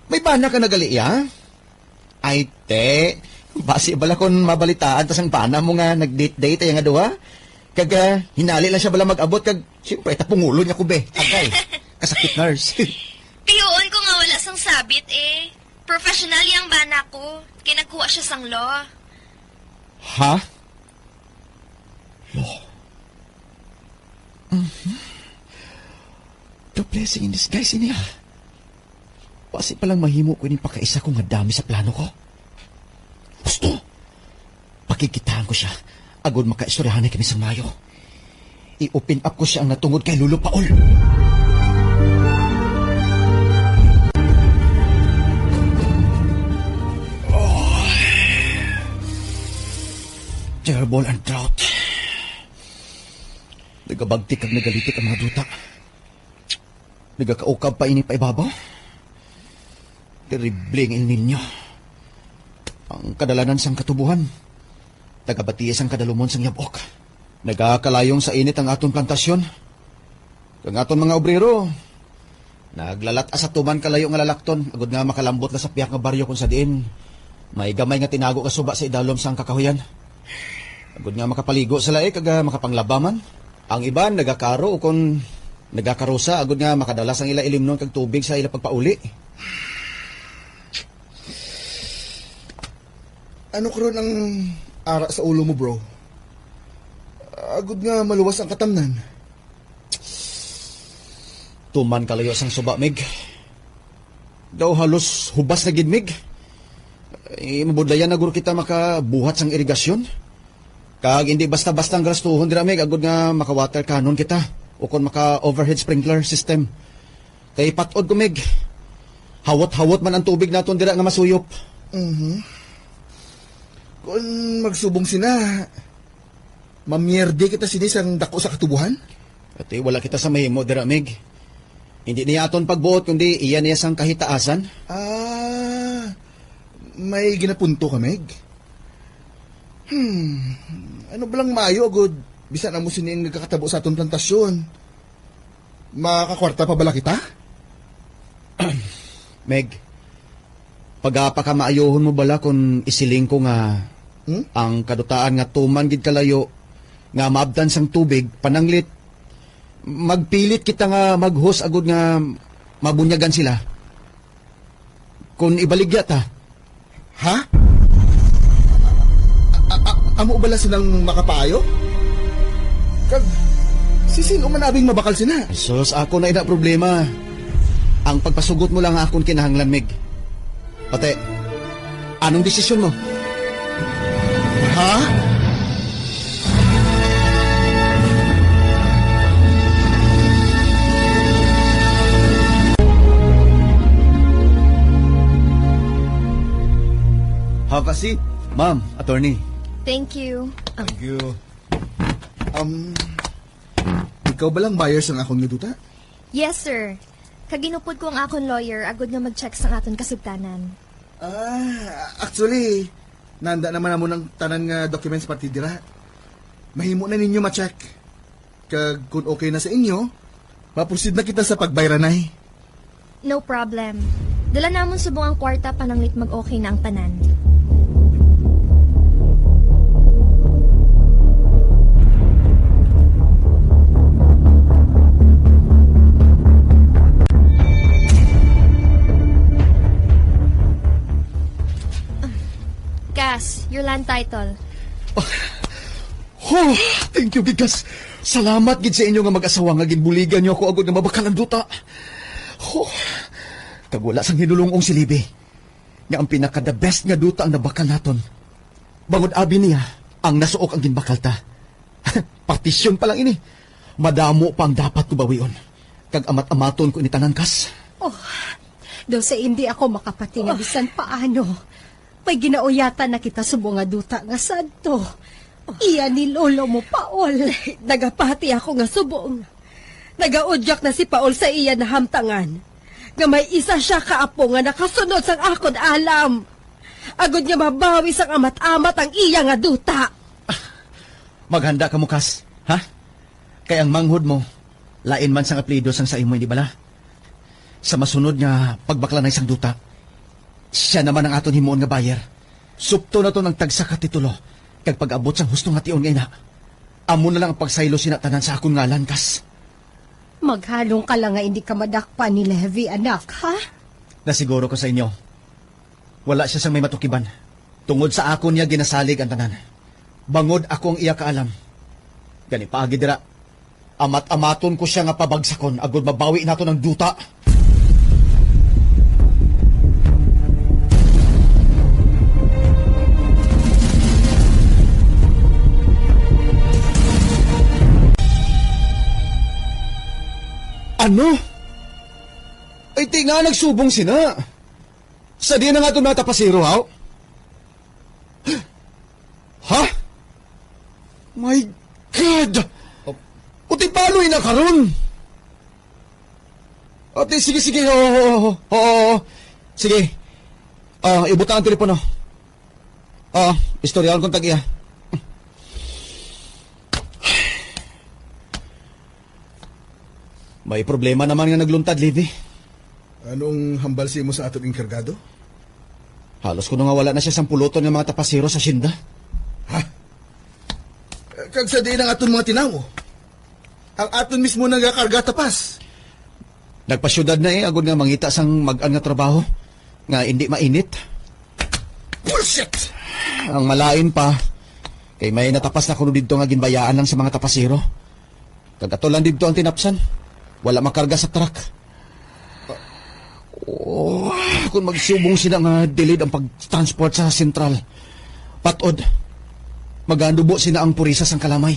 May bana ka nagali, ya? Ay, te. Basi bala kon mabalitaan tas ang bana mo nga nag-date-date ay nga duha. Kag hinali lang siya bala mag-abot kag siyempre tapungulo niya ko be. Agay. Kasakit nurse. Piyoon ko nga wala sang sabit eh. Professional yung bana ko. Kaya nagkuha siya sang law. Ha? Law? The blessing in disguise niya. Basi palang mahimo ko ni pakaisa ko nga dami sa plano ko. Gusto. Pakikitaan ko siya. Agod makaistoryahan kami sa Mayo. I-open up ko siya ang natungod kay Lolo Paul. Terrible and drought. Nagabagtik kag nagalitik ang mga duta. Nagakaukab pa ini pa ibabaw. Terribling El Niño. Ang kadalanan sang katubuhan. Tagabatiis ang kadalumon sang yabok. Nagakalayong sa init ang aton plantasyon. Kang aton mga obrero, naglalat sa tuman kalayo nga lalakton, agud nga makalambot na sa piyak nga baryo kung sa diin. May gamay nga tinago ka suba sa idalom sang kakahuyan. Agud nga makapaligo sa laik kag makapanglabaman. Ang iban nagakaro o kung nagakarusa, agud nga makadalas ang ila ilimnon kag tubig sa ila pagpauli. Ano karon ang ara sa ulo mo, bro? Agud nga maluwas ang katamnan. Tuman kalayo sang suba, Mig. Daw halos hubas na gid, Mig. Mabudlayan na guro kita makabuhat sang irigasyon. Kag hindi basta-basta ang grastuhon dira, Mig. Agud nga maka-water cannon kita. O kung maka-overhead sprinkler system. Kay patod ko, Mig. Hawot-hawot man ang tubig naton dira nga masuyop. Kung magsubong sina, Mamierde kita sinis ang dako sa katubuhan? At wala kita sa mahimo, dira, Meg. Hindi niya aton pagbuot, kundi iyan niya sang kahitaasan. May ginapunto ka, Meg? Ano balang maayo, agod? Bisan na mo sining nagkakatabo sa atong plantasyon. Makakwarta pa bala kita? Meg, pagapaka maayohon mo bala kung isiling ko nga ang kadutaan nga tuman gid kalayo nga maabdan sang tubig pananglit magpilit kita nga maghos agud nga mabunyagan sila. Kung ibaligya ta. Ha? Amo bala silang makapaayo? Kag sino manabing mabakal sina? Sus, ako na ina problema. Ang pagpasugot mo lang akong kinahanglan, Meg. Pate, anong desisyon mo? Ha? Have a seat. Ma'am, attorney. Thank you. Thank you. Ikaw ba lang buyers ang akong naduta? Yes, sir. Kaginupod ko ang akong lawyer, agod nga mag-check sa aton kasugtanan. Actually, nanda naman mo ng tanan nga documents pati dira. Mahimo na ninyo ma-check. Kag kung okay na sa inyo, maproceed na kita sa pagbayranay. No problem. Dala namon subong ang kwarta pananglit mag-okay na ang tanan. Cass, your land title. Oh, thank you, Bigas. Salamat gid sa inyo nga mag-asawa nga ginbuligan niyo ako agad nga mabakal ang duta. Oh, kagwala sang hinulungong si Libby. Nga ang pinaka-the best nga duta ang nabakal naton. Bangod abi niya, ang nasuok ang ginbakal ta. Partisyon pa lang ini. Madamo pa ang dapat ko bawion. Kag amat-amaton ko ini tanangkas. Do sa hindi ako makapati nga bisan paano. May ginauyatan na kita subong nga duta nga sadto. Iya ni lolo mo, Paul. Nagapati ako nga subong. Nagaudyak na si Paul sa iya na hamtangan. Nga may isa siya kaapo nga nakasunod sang akon alam. Agod niya mabawi sang amat-amat ang iya nga duta. Maghanda ka mo, Kas. Ha? Kaya ang manghod mo, lain man sang aplido sang sa imo, hindi bala? Sa masunod nga pagbakla na isang duta, siya naman ang aton himuon nga bayer. Supto na to ng tagsa ka titulo. Kag pag-abot sang hustong nga tion ngayon na. Amo na lang ang pagsaylo sinatanan sa akong ngalan, Kas. Maghalong ka lang nga hindi ka madakpan ni Levi, anak, ha? Nasiguro ko sa inyo, wala siya sang may matukiban. Tungod sa akon niya ginasalig ang tanan. Bangod ako ang iya kaalam. Gani paagi dira. Amat-amaton ko siya nga pabagsakon agud mabawi nato ng duta. Ano? Ay, tinga nagsubong sina. Sa di na nga ito natapasiro, ha? Ha? My God! Uti paloy na karon. Ate, sige. Oo. Sige. Ibuta ang telepono. Istoryahan kong tag-iya. May problema naman nga nagluntad, Livy. Anong hambal siya mo sa atong inkargado? Halos ko na nga wala na siya sang puluton ng mga tapasiro sa Shinda. Ha? Kag sa diin ang aton mga tinawo. Ang aton mismo nagakarga tapas. Nagpasyudad na agod nga mangita sang mag-an nga trabaho. Nga hindi mainit. Bullshit! Ang malain pa, kay may natapas na kuno dito nga ginbayaan lang sa mga tapasiro. Kagato lang dito ang tinapsan. Wala makarga sa truck. Kung magsubong sila nga delayed ang pag-transport sa sentral. Patod. Magandubo sila ang purisas ang kalamay.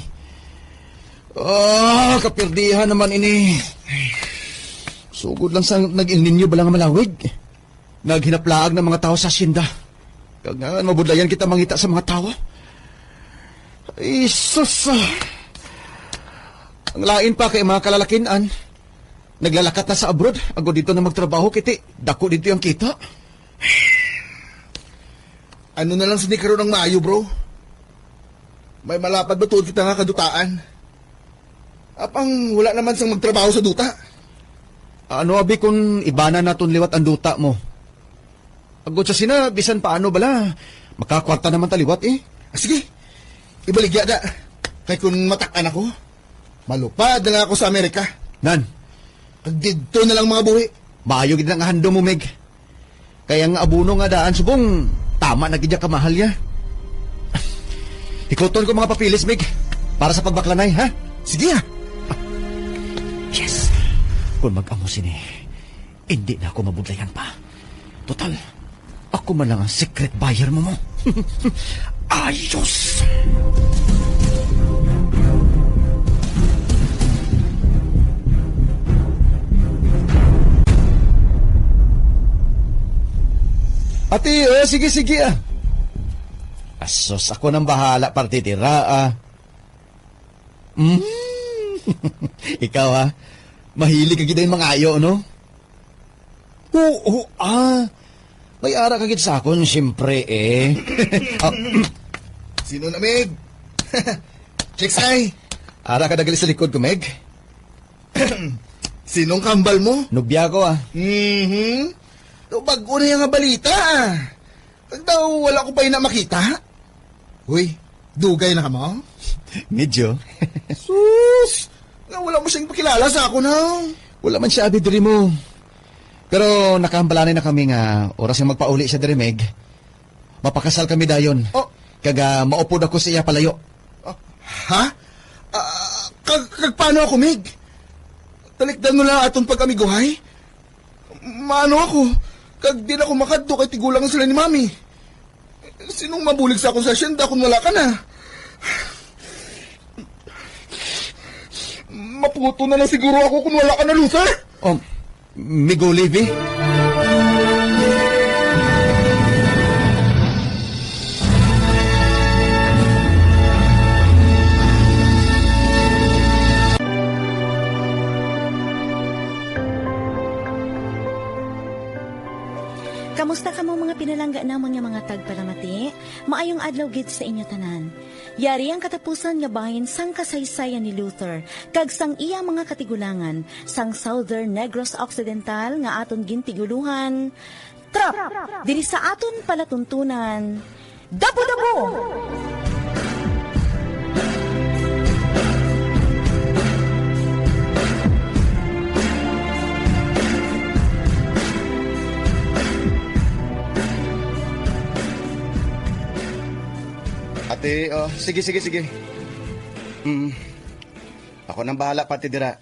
Kapirdihan naman ini. Sugod lang sa nag-ilninyo balang malawig. Naghinaplaag ng mga tao sa Hacienda. Kag nga, mabudlayan kita mangita sa mga tao. Isus! Ang lain pa kay mga kalalakinan. Naglalakat na sa abroad. Ako dito na magtrabaho, kiti. Dako dito yung kita. Ano na lang sinikaroon ng maayo, bro? May malapad ba tuod kita nga kadutaan? Apang wala naman sang magtrabaho sa duta. Ano abi kung ibana naton liwat ang duta mo? Agod sa sina, bisan paano bala? Makakwarta naman taliwat eh. Sige, ibaligya da. Kaya kung matakan ako, malupad na lang ako sa Amerika. Nan? Dito na lang mga buhi. Maayo gid ang hando mo, Meg. Kaya nga abuno nga daan subong, tama na gid ya kamahal ya. Ikuton ko mga papilis, Meg, para sa pagbaklanay, ha? Sige ha. Yes. Kung mag-amo sini, hindi na ako mabudlayan pa. Total, ako man lang ang secret buyer mo. Ayos! Ate, sige ah. Asos, ako nang bahala partitira Ikaw mahilig ka gid mga ayo, no? Oo, may ara ka gid sa akon, siyempre eh. Sino na, Meg? Chicks ay. Ara ka dagali sa likod ko, Meg. Sinong kambal mo? Nubya ko So, bago na yung balita Pag daw wala ko pa na makita. Uy, dugay na ka mo? Medyo. Sus! Nga wala mo siyang pakilala sa ako na. Wala man siya abi diri mo. Pero nakahambalanay na kami nga oras nga magpauli siya diri, Meg. Mapakasal kami dayon. Oh. Kaga maupod ako sa iya palayo. Ha? Paano ako, Meg? Talikdan mo lang atong pag-amiguhay? Maano ako? Kag di na ako makadto kay tigulang sila ni Mami. Sinong mabulig sa akong sa asyenda kung wala ka na? Maputo na lang siguro ako kung wala ka na, Luther. Migo Levi? Kamusta ka mo mga pinalangga namon nga mga tagpalamati? Maayong adlaw gid sa inyo tanan. Yari ang katapusan nga bahin sang kasaysayan ni Luther, kag sang iya mga katigulangan, sang Southern Negros Occidental nga aton gintiguluhan. Trop! Diri sa aton palatuntunan. Dabo-dabo! Ate, sige. Ako nang bahala pati dira.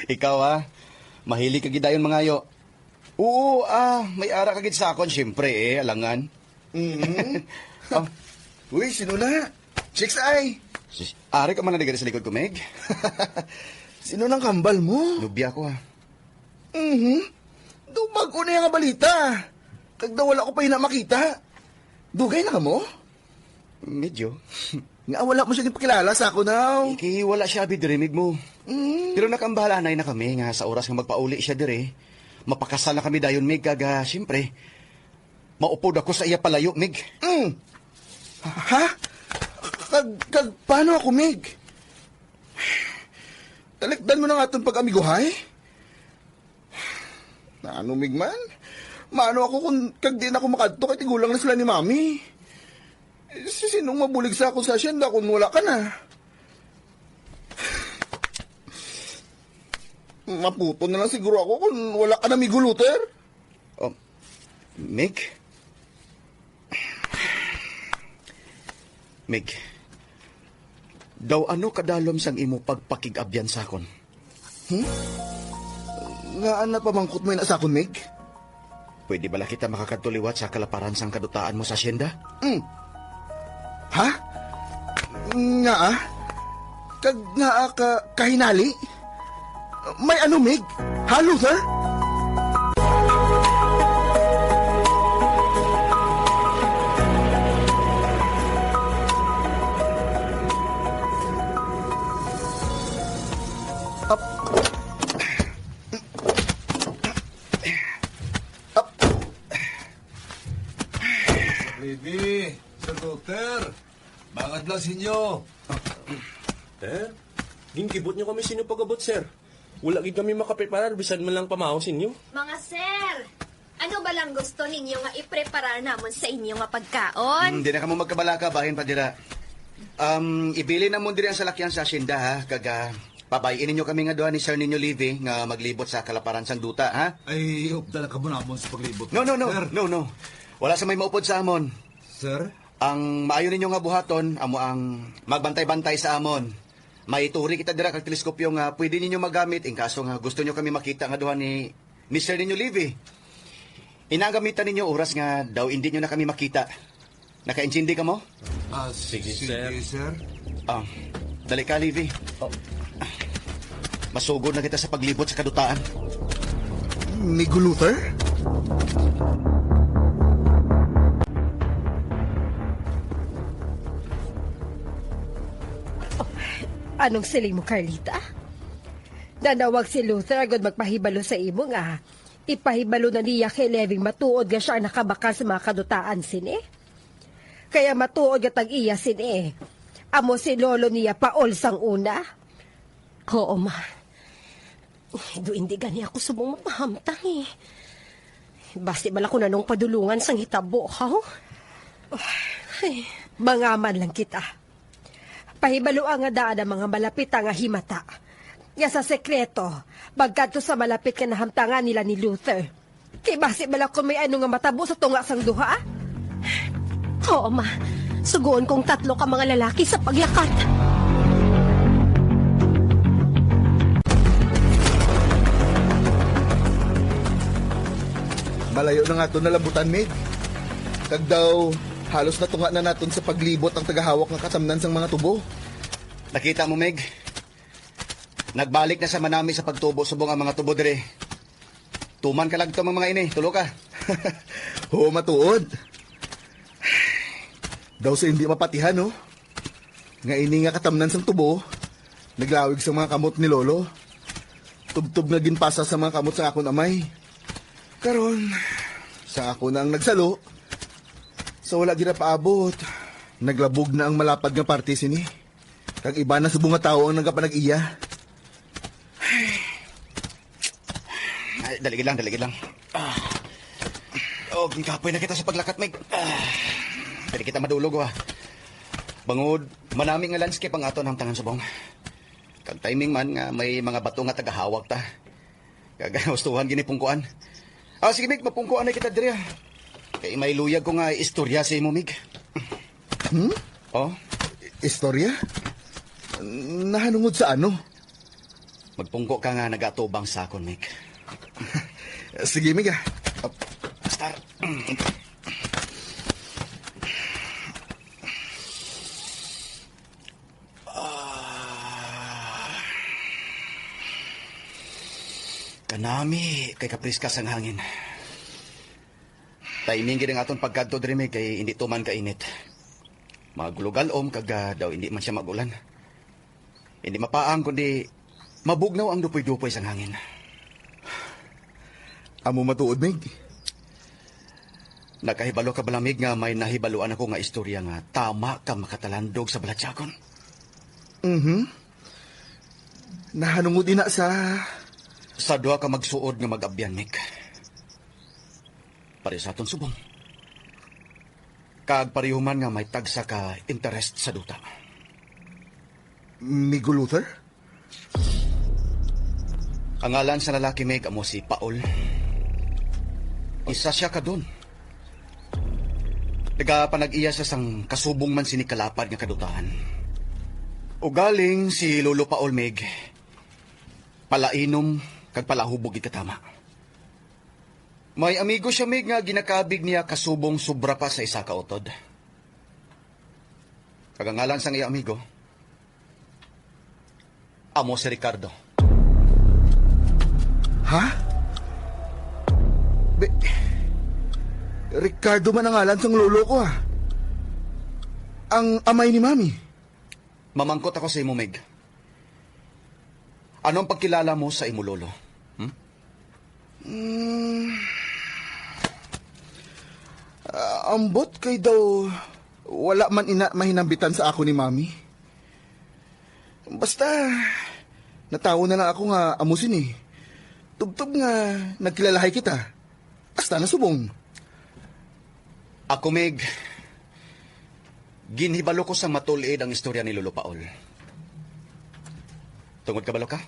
Ikaw mahilig ka gidayon mga yo. Oo, may ara ka gid sa akon, syempre alangan. Uy, sino na? Chicks ay. Ari ka man na digari sa likod ko, Meg. Sino nang kambal mo? Nubya ko Do bago na yung balita. Kag daw wala ko pa na makita. Dugay na ka mo? Medyo. Nga wala mo siya pakilala sa ako now. Iki wala siya bidirimig mo. Pero nakambahala na kami nga sa oras nga magpauli siya dire. Mapakasal na kami dayon, Meg, kaga siyempre. Maupod ako sa iya palayo, Meg. Ha? Kag paano ako, Meg? Talikdan mo na nga itong pag-amiguhay? Na ano, Meg man? Maano ako kung kag di na ako makadto kay tigulang na sila ni Mami? Sinong mabulig sa ako sa asyenda kung wala ka na? Maputo na lang siguro ako kung wala ka na, Migo Luther. Meg? Meg, daw ano kadalom sang imo pagpakigabyan sa akon? Nga na pamangkot mo na sa akon, Meg? Pwede bala kita makakatuliwat sa kalaparan sang kadutaan mo sa asyenda? Ha? Nga Kag nga kahinali? May ano, Meg? Ha, Luther? lang sinyo. Eh, ginkibot nyo kami sinyo pag-abot, sir. Wala gid kami makapreparar, bisan man lang pamahaw sinyo. Mga sir, ano ba lang gusto ninyo nga ipreparar namon sa inyo nga pagkaon? Hindi na ka mo magkabalaka, bahin pa dira. Ibili na mo diri ang salakyan sa asyenda, ha? Kaga, pabayin ninyo kami nga doon ni Sir Ninyo Livy nga maglibot sa kalaparan sang duta, ha? Ay, upda na ka mo namon sa paglibot. No. Sir. No. Wala sa may maupod sa amon. Sir? Ang maayo ninyo nga buhaton, amo ang magbantay-bantay sa amon. May turi kita dira kag teleskopyo nga pwede ninyo magamit in kaso nga gusto nyo kami makita nga duha ni Sir Ninyo Livy. Inagamitan ninyo oras nga daw hindi nyo na kami makita. Nakaintindi ka mo? Sige, sir. Dali ka, Livy. Masugod na kita sa paglibot sa kadutaan. Migo Luther? Anong siling mo, Carlita? Nanawag si Luther agad magpahibalo sa imo nga. Ipahibalo na niya kay Leving matuod nga siya nakabakal sa mga kadutaan sini. Kaya matuod nga tag-iya sini. Amo si lolo niya paol sang una. Oo, ma. Hindi gani ako subong mapahamtang eh. Basti bala ko na nung padulungan sang hitabo, ha? Ay, mangaman lang kita. Pahibalo nga daan ang mga malapit nga himata. Nga sa sekreto, bagkadto sa malapit ka nahamtangan nila ni Luther. Kay basi bala kung may ano nga matabo sa tunga sang duha? Oo, ma. Sugoon kong 3 ka mga lalaki sa paglakat. Malayo na nga ito nalabutan, Meg. Kag daw, halos natunga na naton sa paglibot ang tagahawak ng kasamnan sang mga tubo. Nakita mo, Meg? Nagbalik na sa manami sa pagtubo subong ang mga tubo dire. Tuman ka lang ito mga ini. Tulo ka. Oo, matuod. Daw sa hindi mapatihan, no? Nga ini nga katamnan sang tubo, naglawig sa mga kamot ni Lolo. Tubtub nga ginpasa sa mga kamot sa akon amay. Karon, sa ako na ang nagsalo. Sa wala gira paabot, naglabog na ang malapad nga parte sini. Kag iba na sa bunga tao ang nagapanag-iya. Ay, daligid lang. Kapoy na kita sa paglakat, Meg. Dali kita madulog, ha. Bangod, manami nga landscape ang aton ang tangan subong. Kag timing man nga may mga bato nga tagahawak ta. Kag gustuhan gini pungkuan. Sige, Mig, mapungkuan na kita diri. Kay may luyag ko nga istorya sa imo, Mig. Oh? Istorya? Nahanungod sa ano? Magpungko ka nga nagatubang sa akon, Mig. Sige, Mig, ah. Star. Kanami, kay kapriskas ang hangin. Timing gid ang aton pagkadto diri, Mig, kay hindi tuman kainit. Magulugalom kag daw hindi man siya magulan. Hindi mapaang kundi mabugnaw ang dupoy-dupoy sang hangin. Amo matuod, Mig. Nakahibalo ka balamig nga may nahibaluan ako nga istorya nga tama ka makatalandog sa balatsakon. Nahanungod ina sa... Sa duha ka magsuod nga mag-abyan, Mig. Pare sa aton subong. Kag parihuman nga may tagsa ka interest sa duta. Migo Luther? Ang ngalan sa lalaki, Meg, amo si Paul. Isa siya ka doon. Nagapanag-iya sa sang kasubong man sinikalapad nga kadutahan. Ugaling si Lolo Paul, Meg, palainom kag palahubog ikatama. May amigo siya, Meg, nga ginakabig niya kasubong sobra pa sa isa ka utod. Kagangalan sang iya amigo, amo si Ricardo. Ha? Ricardo man ang ngalan sang lolo ko, ah. Ang amay ni Mami. Mamangkot ako sa imo, Meg. Anong pagkilala mo sa imo lolo? Ambot kay daw wala man ina mahinambitan sa ako ni Mami. Basta, natawo na lang ako nga amusin eh. Tubtob nga nagkilalahay kita. Hasta na subong. Ako, Meg, ginhibalo ko sa matulid ang istorya ni Lolo Paul. Tungod ka balo ka?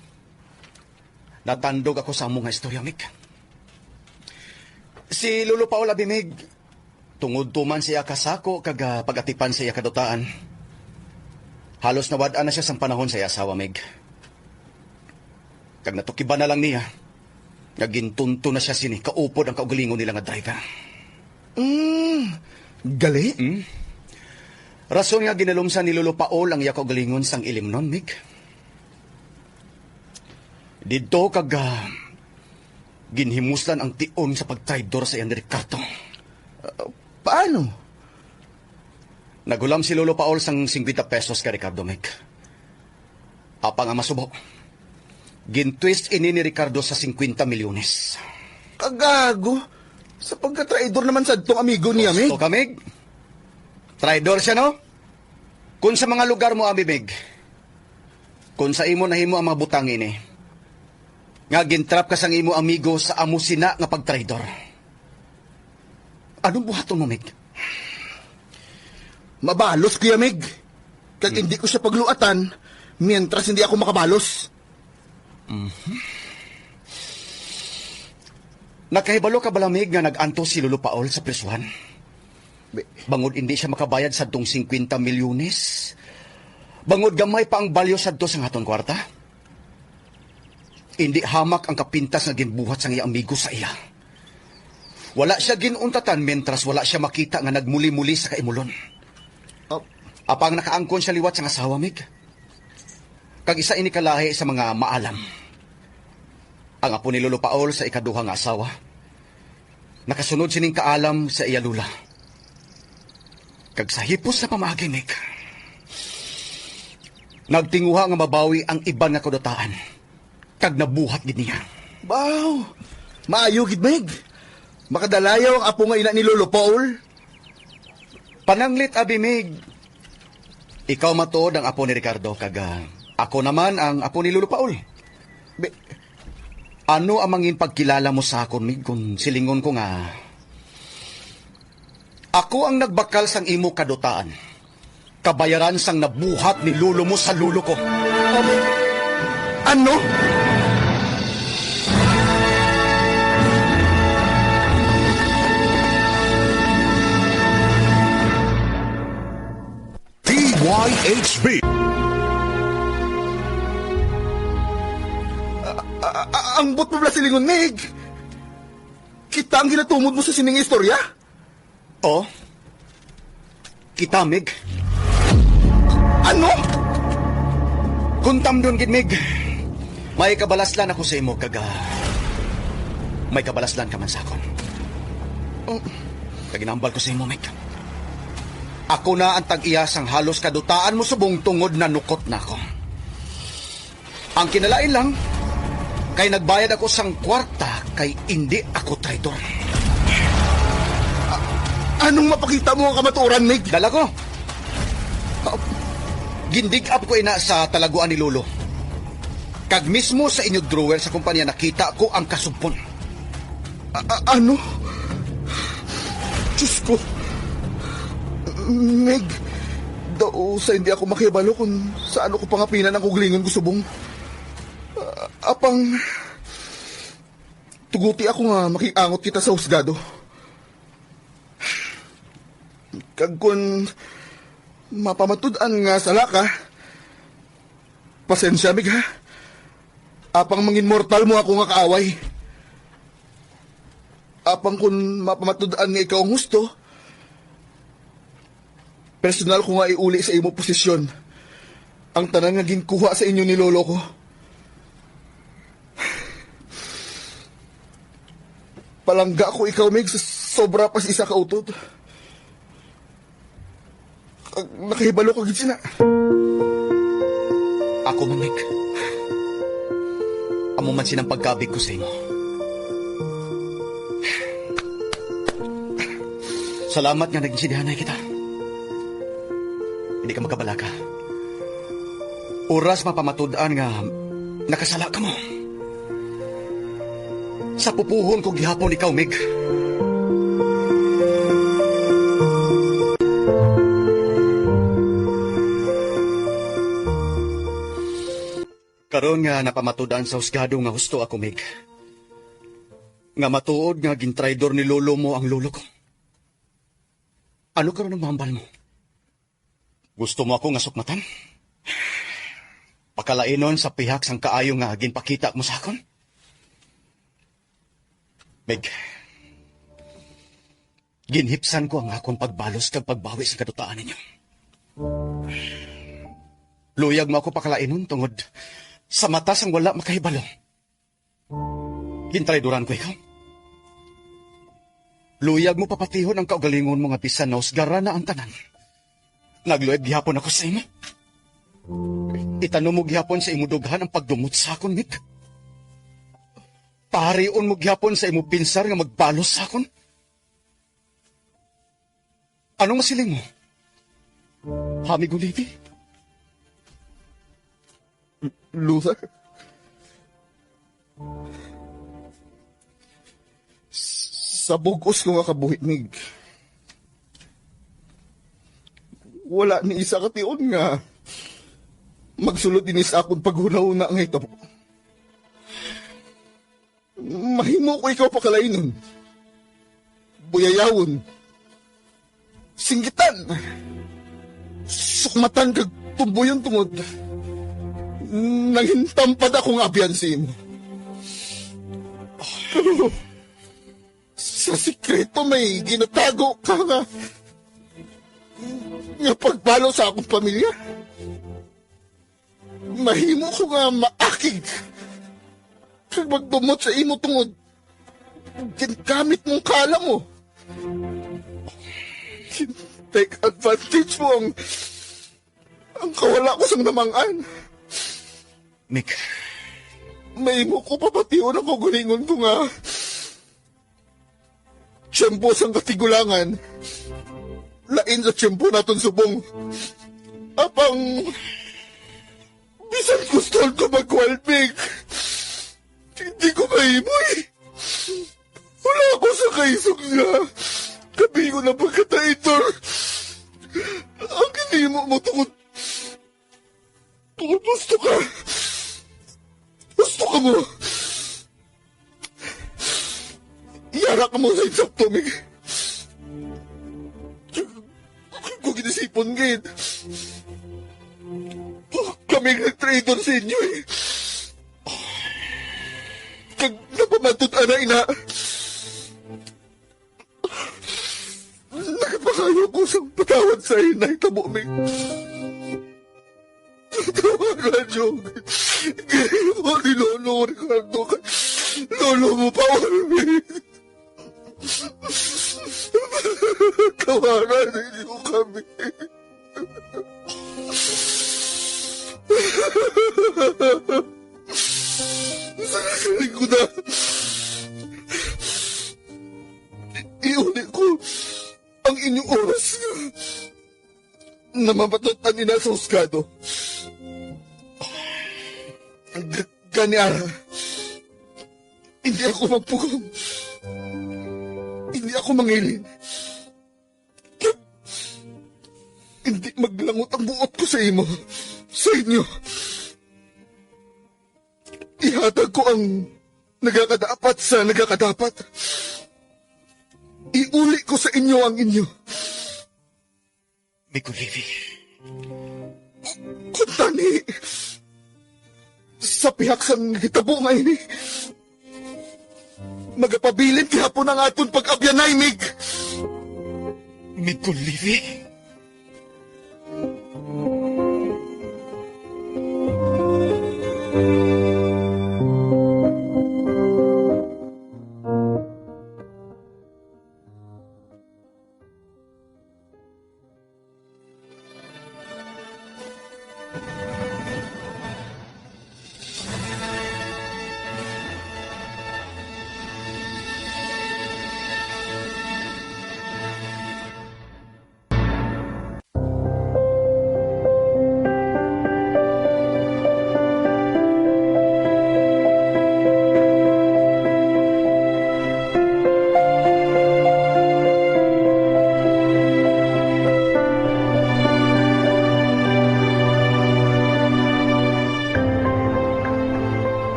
Natandog ako sa among nga istorya, Meg. Si Lolo Paul abi, Meg, tungod tuman siya kasako kag pagatipan siya kadutaan. Halos nawad-an na siya sa panahon sa iya asawa, Meg. Kag natukiba na lang niya, nagintunto na siya sini, kaupod ang kaugalingon nila nga driver. Gali? Rason nga ginalumsan ni Lolo Paul ang iya kaugalingon sang ilimnon, Meg. Dito kag ginhimuslan ang tion sa pagtraidor sa iyan ni Ricardo. Paano? Nagulam si Lolo Paul sang 50 pesos ka Ricardo, Meg. Apang ang masubo, gintwist ini ni Ricardo sa 50 milyones. Kagago. Sa pagka-traidor naman sa itong amigo niya, Meg. Gusto ka, Meg? Traidor siya, no? Kung sa mga lugar mo, Ami, Meg, kung sa imo nahimo ang mga butang ini, nga gintrap ka sang imo amigo sa amusina nga pagtraidor. Anong buhaton mo, Meg? Mabalos kuya Meg. Kag hindi ko siya pagluatan, mientras hindi ako makabalos. Nakahibalo ka bala, Meg, nga nag-anto si Lolo Paul sa presuhan? Bangod hindi siya makabayad sa tong 50 milyones. Bangod gamay pa ang balyo sa sa aton kwarta. Hindi hamak ang kapintas na ginbuhat sang iya amigo sa iya. Wala siya ginuntatan mentras wala siya makita nga nagmuli-muli sa kaimulon. Apang nakaangkon siya liwat sa asawa, Meg. Kag isa ini kalahi sa mga maalam. Ang apo ni Lolo Paul sa ikaduha nga asawa. Nakasunod sining kaalam sa iya lula. Kag sa hipos na pamagi, Meg, nagtinguha nga mabawi ang iban nga kudotaan. Kag nabuhat gid niya. Wow! Maayo gid, Meg. Makadalayaw ang apo nga ina ni Lolo Paul. Pananglit, abi, Meg. Ikaw matuod ang apo ni Ricardo, kag ako naman ang apo ni Lolo Paul. Ano ang mangin pagkilala mo sa akon, Meg, kung silingon ko nga ako ang nagbakal sang imo kadutaan. Kabayaran sang nabuhat ni Lolo mo sa lulo ko. Ano? YHB. Ang bot mo bala silingon, Meg. Kita ang ginatumod mo sa sining istorya? Oh? Kita, Meg. Ano? Kuntam doon, gid, Meg. May kabalaslan ako sa imo, kag may kabalaslan ka man sa akon. Kaginambal ko sa imo, Meg. Ako na ang tag-iyasang halos kadutaan mo subong tungod na nukot na ako. Ang kinalain lang, kay nagbayad ako sang kwarta kay hindi ako traitor. Anong mapakita mo ang kamaturan, Meg? Dala ko. Gindig up ko ina sa talaguan ni Lolo. Kag mismo sa inyo drawer sa kumpanya nakita ko ang kasumpon. Ano? Diyos ko. Meg, daw sa hindi ako makibalo kung saan ako pangapinan ang kuglingon ko subong. Apang tuguti ako nga makiangot kita sa husgado. Kag kun mapamatud-an nga sala ka, pasensya, Meg, ha? Apang mangin mortal mo ako nga kaaway. Apang kun mapamatud-an nga ikaw ang husto, personal ko nga iuli sa imo posisyon ang tanan nga ginkuha sa inyo ni Lolo ko. Palangga ko ikaw, Meg, sa sobra pas isa ka utot. Nakahibalo ko gid sina. Ako man, Meg. Amo man sinang pagkabig ko sa imo. Salamat nga naging sidihanay kita. Di ka magkabalaga. Oras mapamatud-an nga nakasala ka mo. Sa pupuhon ko gihapon ikaw, Mig. Karon nga napamatudan sa husgado nga husto ako, Mig. Nga matuod nga gintraidor ni lolo mo ang lolo ko. Ano karon ang mahambal mo? Gusto mo ako nga sukmatan? Pakalainon sa pihak sang kaayo nga ginpakita mo sa akon? Meg, ginhipsan ko ang akong pagbalos kag pagbawi sa kadutaan ninyo. Luyag mo ako pakalainon tungod sa mata sang wala makahibalo. Gintraidoran ko ikaw. Luyag mo papatihon ang kaugalingon mo nga bisan na usgara na ang tanan. Nagluyag gihapon ako sa imo. Itanong mo gihapon sa imo dughan ang pagdumot sa akon, Mig. Parion mo gihapon sa imo pinsar nga magbalos sa akon. Anong masiling mo? Hamig Olivi? Luther? Sa bugos ko nga kabuhit, Mig. Wala ni isa ka tion nga magsulod din sa akong paghuna-una nga ito. Mahimo ko ikaw pakalainon. Buyayawon. Singgitan. Sukmatan kag tumbuyon tungod. Nangintampad akong abyansin. Pero sa sikreto may ginatago ka nga pagpalo sa akong pamilya. Mahimo ko nga maakig kag magdumot sa imo tungod ginkamit mong kala mo. Take advantage mo ang kawala ko sang namangan. Mick. Mahimo ko papatiyon ako gulingon ko nga tiyempo sang katigulangan. Lain sa tiyempo naton subong. Apang bisan gustol ko magwalpig. Hindi ko mahimo eh. Wala ako sa kaisog nga. Kabigo na pagkataitor. Ang kinimo mo tungod gusto ka. Gusto ka mo. Iyara ka mo sa insakto, Mig. Kung ginisipon, Gid. Kami nag-traitor sa inyo eh. Kag napamatod ana ina. Nagpakayo ko sa patawad sa inay tabo, Mig. Tawagan nyo. Gaya mo ni Lolo Ricardo. Lolo mo pa, Mig. Tawagan ninyo kami. Sakaling ko na. Iuli ko ang inyong oras na mapatutan nila sa huskado. Kanyara, hindi ako magpugong. Hindi ako mangilin. Hindi maglangot ang buot ko sa imo. Sa inyo. Ihatag ko ang nagakadapat sa nagakadapat. Iuli ko sa inyo ang inyo. Mick Olivi. Kung tani, sa pihak sang hitabo nga ini, magapabilin kihapon ang aton pag-abyanay, Mig. Mick Olivi?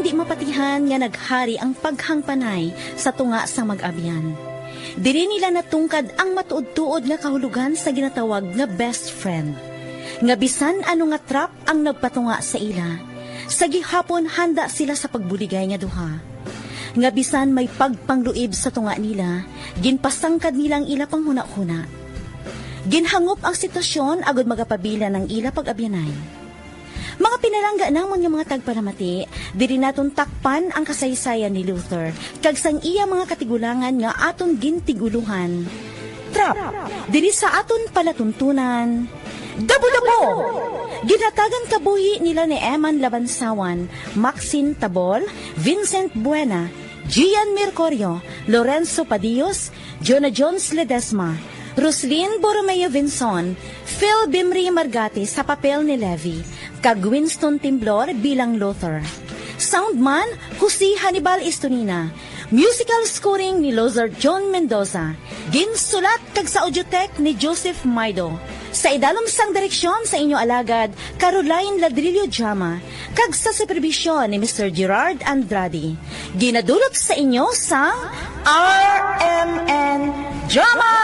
hindi mapatihan nga naghari ang paghangpanay sa tunga sa mag-abyan. Diri nila natungkad ang matuod-tuod nga kahulugan sa ginatawag nga best friend. Nga bisan ano nga trap ang nagpatunga sa ila, sa gihapon handa sila sa pagbuligay nga duha. Nga bisan may pagpangluib sa tunga nila, ginpasangkad nilang ila panghuna-huna. Ginhangop ang sitwasyon agud magapabila ng ila pag-abyanay. Mga pinalangga namon nga mga tagpalamati, diri naton takpan ang kasaysayan ni Luther, kag sang iya mga katigulangan nga aton gintiguluhan. Trap, diri sa aton palatuntunan. Dabo-dabo! Ginatagan kabuhi nila ni Eman Labansawan, Maxine Tabol, Vincent Buena, Gian Mercorio, Lorenzo Padillos, Jonah Jones Ledesma, Roslyn Borromeo Vinson, Phil Bimri Margati sa papel ni Levi, kag Winston Timblor bilang Luther. Soundman, Jose Hannibal Istonina. Musical scoring ni Lozard John Mendoza. Ginsulat kag sa audiotech ni Joseph Maido. Sa idalom sang direksyon sa inyo alagad, Caroline Ladrillo Jama. Kag sa supervisyon ni Mr. Gerard Andrade. Ginadulot sa inyo sa RMN Drama